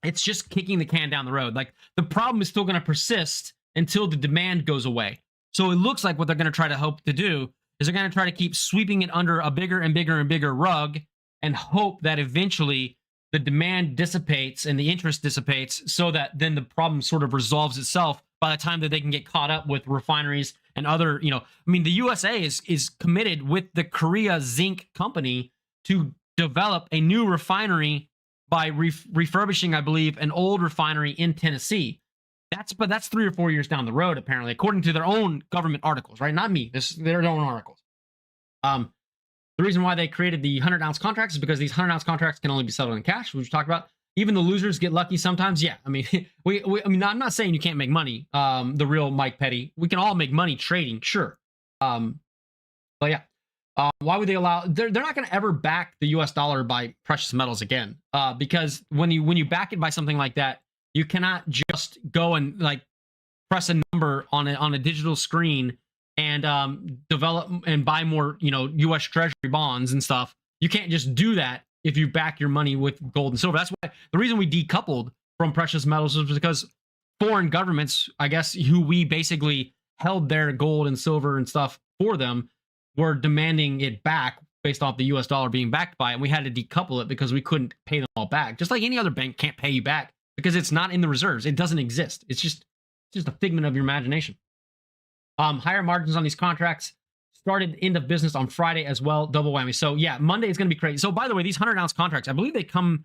A: It's just kicking the can down the road. The problem is still going to persist until the demand goes away. So it looks like what they're going to try to hope to do is they're going to try to keep sweeping it under a bigger and bigger and bigger rug and hope that eventually the demand dissipates and the interest dissipates so that then the problem sort of resolves itself by the time that they can get caught up with refineries and other, the USA is committed with the Korea Zinc Company to develop a new refinery by refurbishing, I believe, an old refinery in Tennessee. But that's 3 or 4 years down the road, apparently, according to their own government articles, right? Not me. This is their own articles. The reason why they created the 100-ounce contracts is because these 100-ounce contracts can only be settled in cash, which we talked about. Even the losers get lucky sometimes. Yeah, I'm not saying you can't make money. The real Mike Petty, we can all make money trading, sure. But yeah, why would they allow? They're not going to ever back the U.S. dollar by precious metals again, because when you back it by something like that, you cannot just go and press a number on a digital screen and develop and buy more, U.S. Treasury bonds and stuff. You can't just do that if you back your money with gold and silver. That's why the reason we decoupled from precious metals was because foreign governments, I guess, who we basically held their gold and silver and stuff for them, were demanding it back based off the U.S. dollar being backed by it. And we had to decouple it because we couldn't pay them all back. Just like any other bank can't pay you back because it's not in the reserves. It doesn't exist. It's just a figment of your imagination. Higher margins on these contracts started end of business on Friday as well. Double whammy. So yeah, Monday is going to be crazy. So by the way, these 100-ounce contracts, I believe they come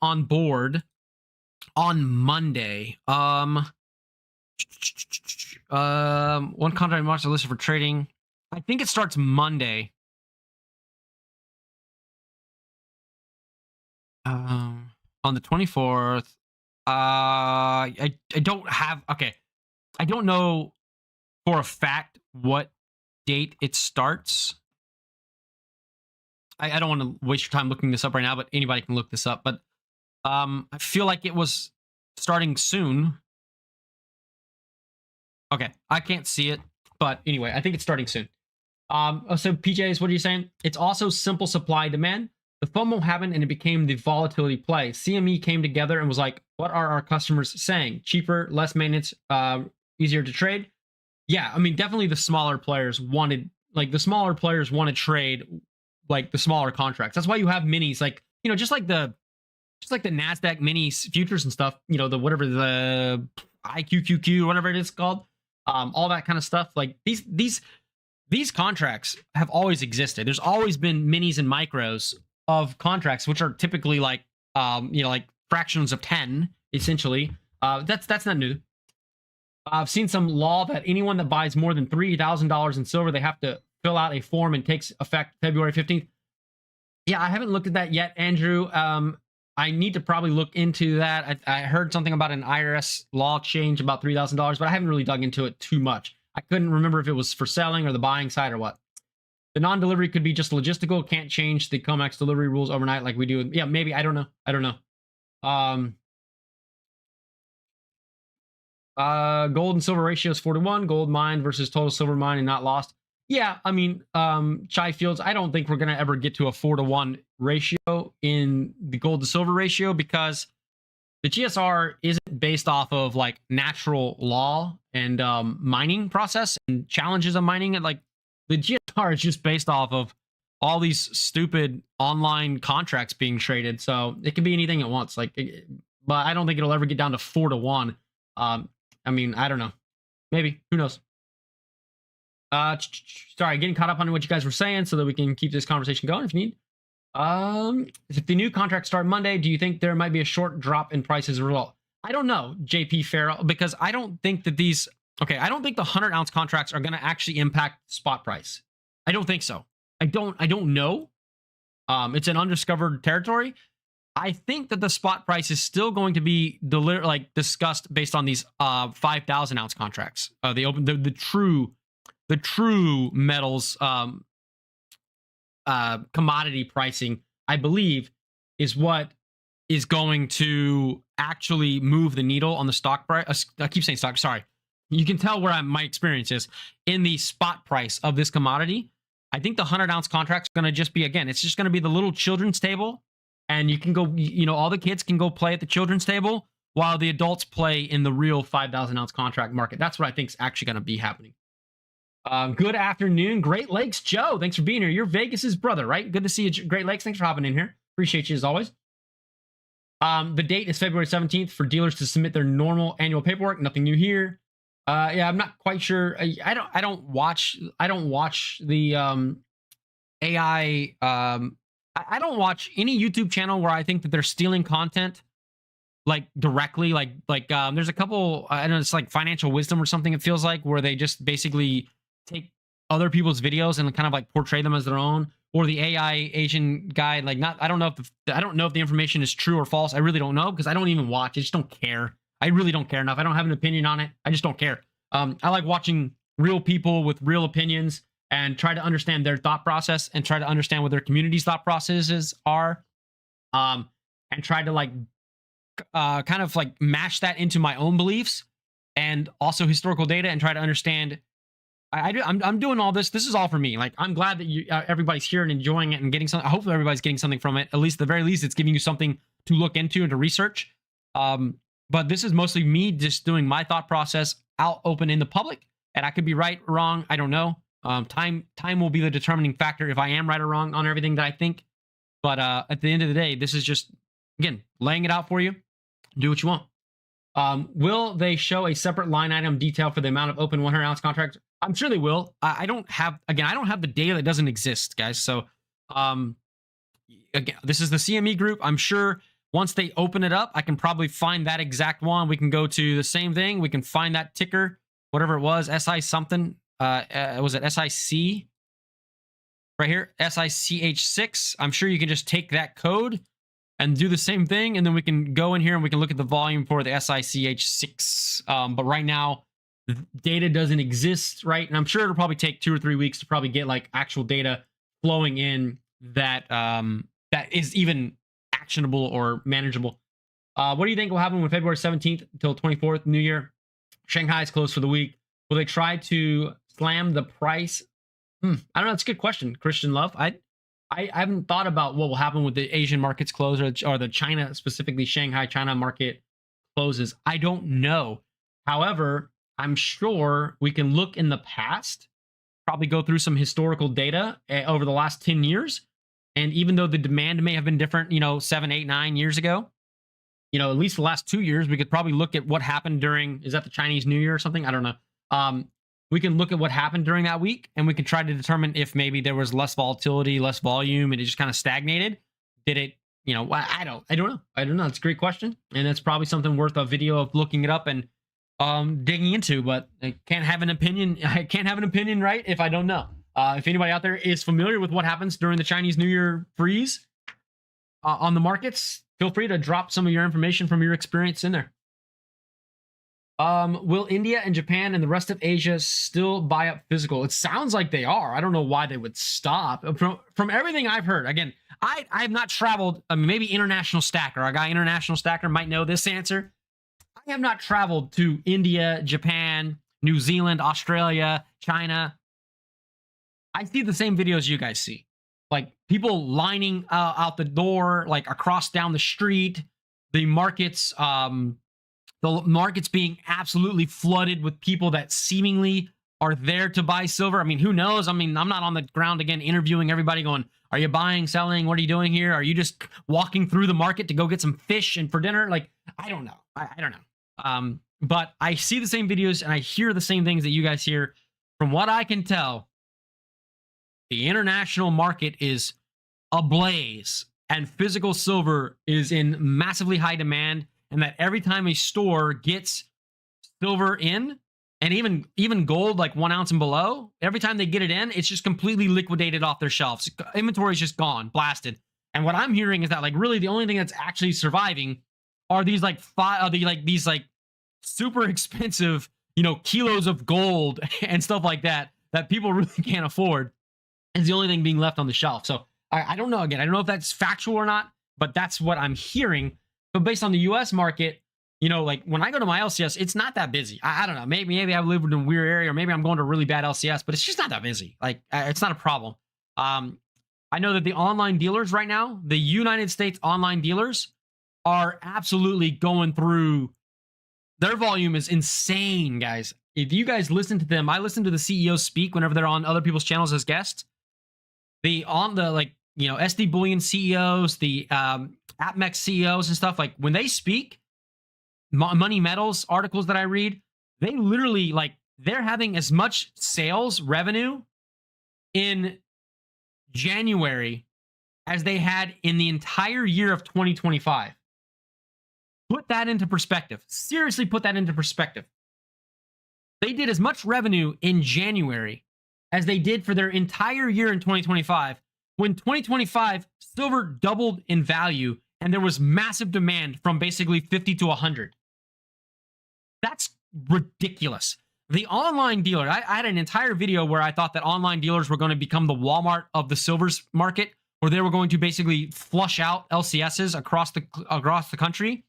A: on board on Monday. One contract marks are listed for trading. I think it starts Monday. On the 24th. I don't have. Okay. I don't know for a fact what date it starts. I don't want to waste your time looking this up right now, but anybody can look this up. But I feel like it was starting soon. Okay, I can't see it, but anyway, I think it's starting soon. So PJs, what are you saying? It's also simple supply demand. The FOMO happened and it became the volatility play. CME came together and was like, what are our customers saying? Cheaper, less maintenance, easier to trade. Yeah, definitely the smaller players want to trade the smaller contracts. That's why you have minis, just like the NASDAQ mini futures and stuff, the IQQQ, whatever it is called, all that kind of stuff. These contracts have always existed. There's always been minis and micros of contracts, which are typically fractions of 10, essentially. That's not new. I've seen some law that anyone that buys more than $3,000 in silver, they have to fill out a form and takes effect February 15th. Yeah, I haven't looked at that yet, Andrew. I need to probably look into that. I heard something about an IRS law change about $3,000, but I haven't really dug into it too much. I couldn't remember if it was for selling or the buying side or what. The non-delivery could be just logistical. Can't change the COMEX delivery rules overnight like we do. Yeah, maybe. I don't know. Gold and silver ratio is 4-1. Gold mined versus total silver mined and not lost. Yeah, Chai Fields, I don't think we're going to ever get to a 4-1 ratio in the gold to silver ratio because the GSR isn't based off of like natural law and mining process and challenges of mining. And like the GSR is just based off of all these stupid online contracts being traded. So it can be anything it wants. Like, but I don't think it'll ever get down to 4-1. I mean, I don't know. Maybe. Who knows? Sorry, getting caught up on what you guys were saying so that we can keep this conversation going if you need. If the new contracts start Monday, do you think there might be a short drop in price as a result? I don't know, JP Farrell, because I don't think that these. Okay, I don't think the 100-ounce contracts are going to actually impact spot price. I don't think so. I don't know. It's an undiscovered territory. I think that the spot price is still going to be discussed based on these 5,000-ounce contracts. The true metals commodity pricing, I believe, is what is going to actually move the needle on the stock price. I keep saying stock. Sorry, you can tell where my experience is in the spot price of this commodity. I think the 100-ounce contract's going to just be, again, it's just going to be the little children's table, and you can go, all the kids can go play at the children's table while the adults play in the real 5,000-ounce contract market. That's what I think is actually going to be happening. Good afternoon, Great Lakes Joe. Thanks for being here. You're Vegas's brother, right? Good to see you, Great Lakes. Thanks for hopping in here. Appreciate you as always. The date is February 17th for dealers to submit their normal annual paperwork. Nothing new here. Yeah, I'm not quite sure. I don't watch the AI. I don't watch any YouTube channel where I think that they're stealing content like directly. There's a couple. I don't know, it's like Financial Wisdom or something. It feels like where they just basically take other people's videos and kind of like portray them as their own. Or the AI Asian guy. I don't know if the information is true or false. I really don't know because I don't even watch. I just don't care. I really don't care enough. I don't have an opinion on it. I just don't care. I like watching real people with real opinions and try to understand their thought process and try to understand what their community's thought processes are. And try to kind of mash that into my own beliefs and also historical data and try to understand. I'm doing all this. This is all for me. I'm glad that everybody's here and enjoying it and getting something. Hopefully everybody's getting something from it. At least, at the very least, it's giving you something to look into and to research. But this is mostly me just doing my thought process out open in the public. And I could be right or wrong. I don't know. Time will be the determining factor if I am right or wrong on everything that I think. But at the end of the day, this is just, again, laying it out for you. Do what you want. Will they show a separate line item detail for the amount of open 100-ounce contracts? I'm sure they will. I don't have the data that doesn't exist, guys. So, again, this is the CME group. I'm sure once they open it up, I can probably find that exact one. We can go to the same thing. We can find that ticker, whatever it was, SI something. Was it SIC? Right here, SICH6. I'm sure you can just take that code and do the same thing, and then we can go in here and we can look at the volume for the SICH6. But right now, data doesn't exist, right? And I'm sure it'll probably take 2 or 3 weeks to probably get actual data flowing in that that is even actionable or manageable. What do you think will happen when February 17th until 24th, New Year? Shanghai is closed for the week. Will they try to slam the price? I don't know. It's a good question, Christian Love. I haven't thought about what will happen with the Asian markets close or the China, specifically Shanghai, China market closes. I don't know. However, I'm sure we can look in the past, probably go through some historical data over the last 10 years. And even though the demand may have been different, 7, 8, 9 years ago, at least the last 2 years, we could probably look at what happened during, is that the Chinese New Year or something? I don't know. We can look at what happened during that week and we can try to determine if maybe there was less volatility, less volume, and it just kind of stagnated. Did it, I don't know. I don't know. It's a great question. And it's probably something worth a video of looking it up and digging into, but I can't have an opinion. I can't have an opinion, right? If I don't know. If anybody out there is familiar with what happens during the Chinese New Year freeze on the markets, feel free to drop some of your information from your experience in there. Will India and Japan and the rest of Asia still buy up physical? It sounds like they are. I don't know why they would stop. From everything I've heard, again, I have not traveled. Maybe International Stacker, our guy International Stacker might know this answer. I have not traveled to India, Japan, New Zealand, Australia, China. I see the same videos you guys see. People lining out the door, across down the street, the markets being absolutely flooded with people that seemingly are there to buy silver. I mean, who knows? I mean, I'm not on the ground again interviewing everybody going, are you buying, selling? What are you doing here? Are you just walking through the market to go get some fish and for dinner? Like, I don't know. I don't know. But I see the same videos and I hear the same things that you guys hear. From what I can tell, the international market is ablaze and physical silver is in massively high demand, and that every time a store gets silver in, and even gold like 1 ounce and below, every time they get it in, it's just completely liquidated off their shelves. Inventory is just gone, blasted. And what I'm hearing is that like really the only thing that's actually surviving are these like these super expensive, kilos of gold and stuff like that people really can't afford. Is the only thing being left on the shelf. So I don't know. Again, I don't know if that's factual or not, but that's what I'm hearing. But based on the U.S. market, like when I go to my LCS, it's not that busy. I don't know. Maybe I live in a weird area, or maybe I'm going to a really bad LCS, but it's just not that busy. Like it's not a problem. I know that the online dealers right now, the United States online dealers, are absolutely going through. Their volume is insane, guys. If you guys listen to them, I listen to the CEOs speak whenever they're on other people's channels as guests. SD Bullion CEOs, the AppMex CEOs and stuff, like when they speak, Money Metals articles that I read, they literally they're having as much sales revenue in January as they had in the entire year of 2025. Put that into perspective. Seriously, put that into perspective. They did as much revenue in January as they did for their entire year in 2025, when 2025 silver doubled in value and there was massive demand from basically 50 to 100. That's ridiculous. The online dealer, I had an entire video where I thought that online dealers were going to become the Walmart of the silvers market, where they were going to basically flush out LCSs across the country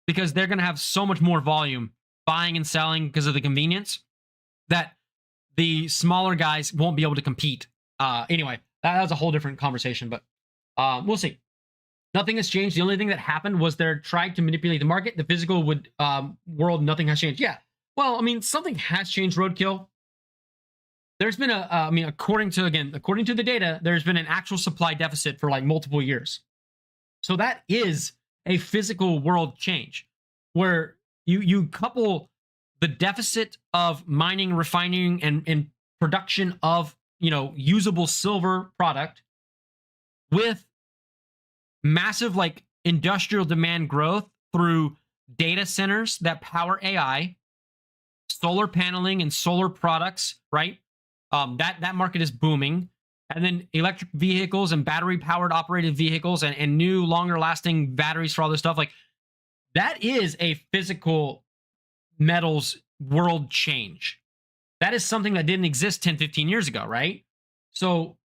A: because they're going to have so much more volume buying and selling because of the convenience that the smaller guys won't be able to compete. Anyway, that was a whole different conversation, but we'll see. Nothing has changed. The only thing that happened was they're trying to manipulate the market. The physical world, nothing has changed. Yeah. Well, I mean, something has changed, Roadkill. There's been according to the data, there's been an actual supply deficit for multiple years. So that is a physical world change where you couple the deficit of mining, refining, and production of usable silver product with massive industrial demand growth through data centers that power AI, solar paneling and solar products, right? That market is booming. And then electric vehicles and battery powered operated vehicles and new longer lasting batteries for all this stuff. That is a physical metals world change. That is something that didn't exist 10, 15 years ago, right? So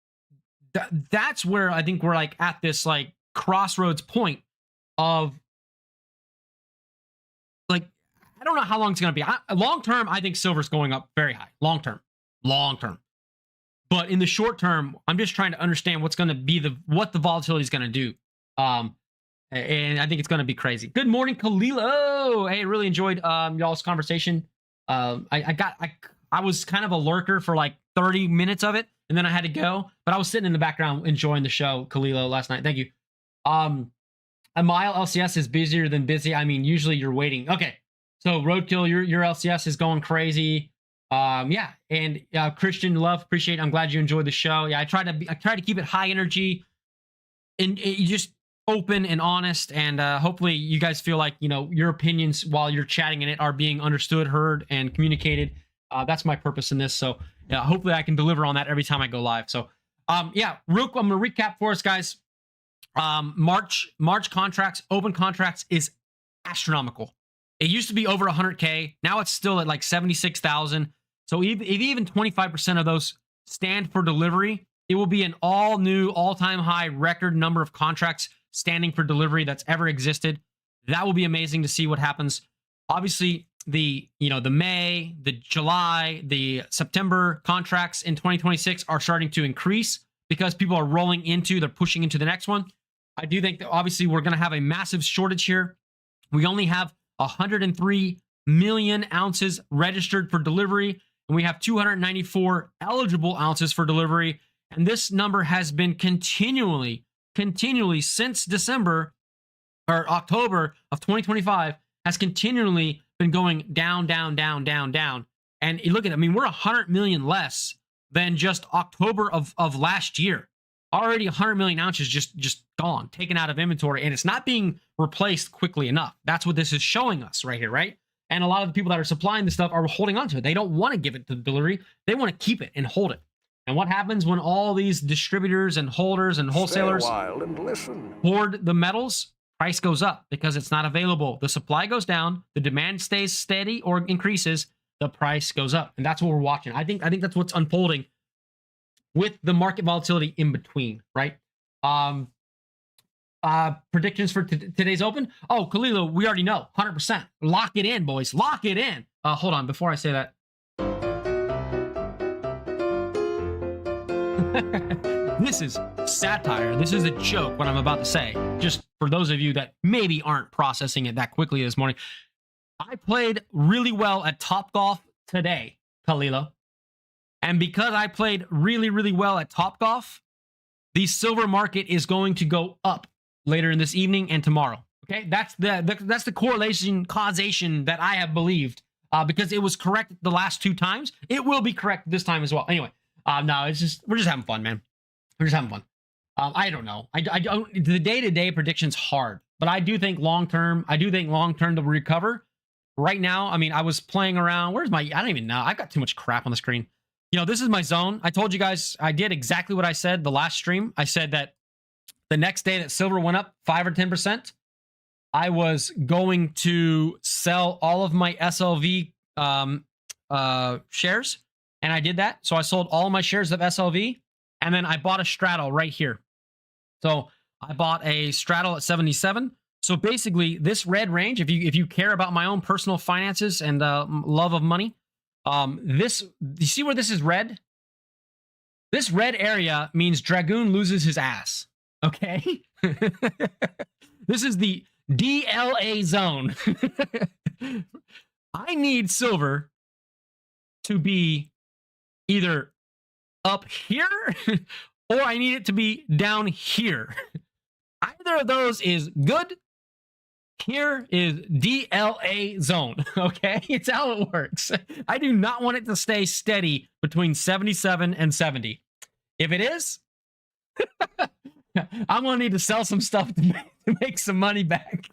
A: that's where I think we're at this crossroads point of I don't know how long it's going to be. Long term, I think silver's going up very high. Long term. But in the short term, I'm just trying to understand what's going to be what the volatility is going to do. And I think it's going to be crazy. Good morning, Kalilo. Hey, really enjoyed y'all's conversation. I was kind of a lurker for 30 minutes of it, and then I had to go. But I was sitting in the background enjoying the show, Kalilo, last night. Thank you. A mile LCS is busier than busy. I mean, usually you're waiting. Okay, so Roadkill, your LCS is going crazy. Yeah, and Christian Love, appreciate. I'm glad you enjoyed the show. Yeah, I try to keep it high energy, and you just open and honest, and hopefully you guys feel like your opinions while you're chatting in it are being understood, heard, and communicated. That's my purpose in this. So yeah, hopefully I can deliver on that every time I go live. So yeah, real quick, I'm gonna recap for us, guys. March contracts, open contracts is astronomical. It used to be over 100K. Now it's still at 76,000. So if even 25% of those stand for delivery, it will be an all new, all-time high record number of contracts standing for delivery that's ever existed. That will be amazing to see what happens. Obviously, the May, the July, the September contracts in 2026 are starting to increase because people are they're pushing into the next one. I do think that obviously we're going to have a massive shortage here We only have 103 million ounces registered for delivery, and we have 294 eligible ounces for delivery. And this number has been continually since December or October of 2025 has continually been going down. And you look at it, I mean, we're 100 million less than just October of last year. Already 100 million ounces just gone, taken out of inventory, and it's not being replaced quickly enough. That's what this is showing us right here, right? And a lot of the people that are supplying this stuff are holding on to it. They don't want to give it to delivery. They want to keep it and hold it. And what happens when all these distributors and holders and wholesalers hoard the metals? Price goes up because it's not available. The supply goes down, the demand stays steady or increases, the price goes up. And that's what we're watching. I think that's what's unfolding with the market volatility in between, right? Predictions for today's open. Oh, Kalilo, we already know, 100%. Lock it in, boys. Lock it in. Hold on, before I say that. This is satire. This is a joke, what I'm about to say. Just for those of you that maybe aren't processing it that quickly this morning. I played really well at Topgolf today, Kalilo. And because I played really well at Topgolf, the silver market is going to go up later in this evening and tomorrow. Okay, that's the causation that I have believed, because it was correct the last 2 times. It will be correct this time as well. Anyway, no, we're just having fun, man. We're just having fun. I don't know. I don't. The day-to-day prediction's hard, but I do think long-term. To recover. Right now, I mean, I was playing around. Where's my? I don't even know. I got too much crap on the screen. You know, this is my zone. I told you guys I did exactly what I said the last stream. I said that the next day that silver went up 5 or 10%, I was going to sell all of my SLV shares, and I did that. So I sold all of my shares of SLV, and then I bought a straddle right here. So I bought a straddle at 77. So basically, this red range, if you care about my own personal finances and love of money, you see where this is red? This red area means Dragoon loses his ass. Okay? This is the DLA zone. I need silver to be either up here or I need it to be down here. Either of those is good. Here is DLA zone, okay? It's how it works. I do not want it to stay steady between 77 and 70. If it is, I'm going to need to sell some stuff to make some money back.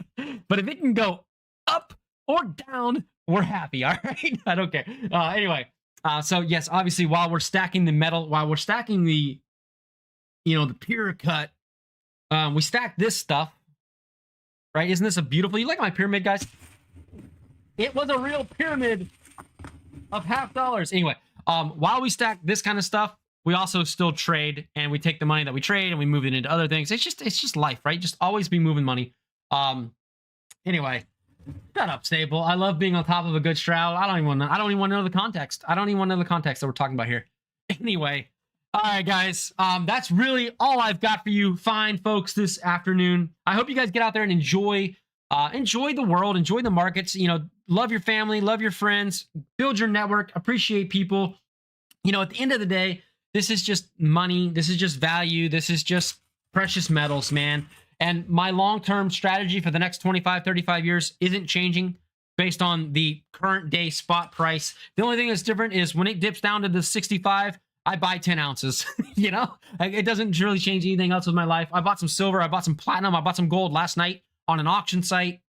A: But if it can go up or down, we're happy, all right? I don't care. Anyway, so yes, obviously, while we're stacking the metal, while we're stacking the, the pure cut, we stack this stuff. Right? Isn't this a beautiful... You like my pyramid, guys? It was a real pyramid of $50. Anyway, while we stack this kind of stuff, we also still trade, and we take the money that we trade and we move it into other things. It's just life, right? Just always be moving money. Anyway, shut up, Staple. I love being on top of a good straddle. I don't even want to know the context. I don't even want to know the context that we're talking about here. Anyway, all right, guys, that's really all I've got for you fine folks this afternoon. I hope you guys get out there and enjoy the world, enjoy the markets, love your family, love your friends, build your network, appreciate people. At the end of the day, this is just money. This is just value. This is just precious metals, man. And my long-term strategy for the next 25, 35 years isn't changing based on the current day spot price. The only thing that's different is when it dips down to the 65, I buy 10 ounces, it doesn't really change anything else with my life. I bought some silver. I bought some platinum. I bought some gold last night on an auction site.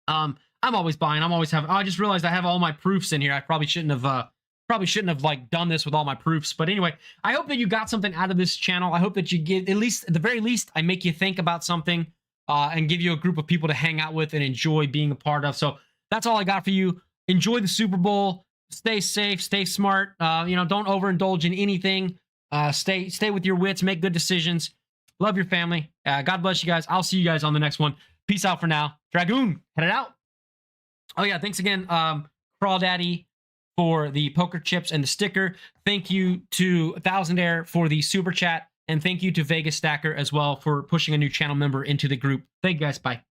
A: I'm always buying. I'm always having, I just realized I have all my proofs in here. I probably shouldn't have like done this with all my proofs. But anyway, I hope that you got something out of this channel. I hope that you get, at the very least, I make you think about something and give you a group of people to hang out with and enjoy being a part of. So that's all I got for you. Enjoy the Super Bowl. Stay safe, stay smart. Don't overindulge in anything. Stay with your wits, make good decisions. Love your family. God bless you guys. I'll see you guys on the next one. Peace out for now. Dragoon, headed out. Oh yeah, thanks again, Crawl Daddy, for the poker chips and the sticker. Thank you to Thousandaire for the super chat, and thank you to Vegas Stacker as well for pushing a new channel member into the group. Thank you guys. Bye.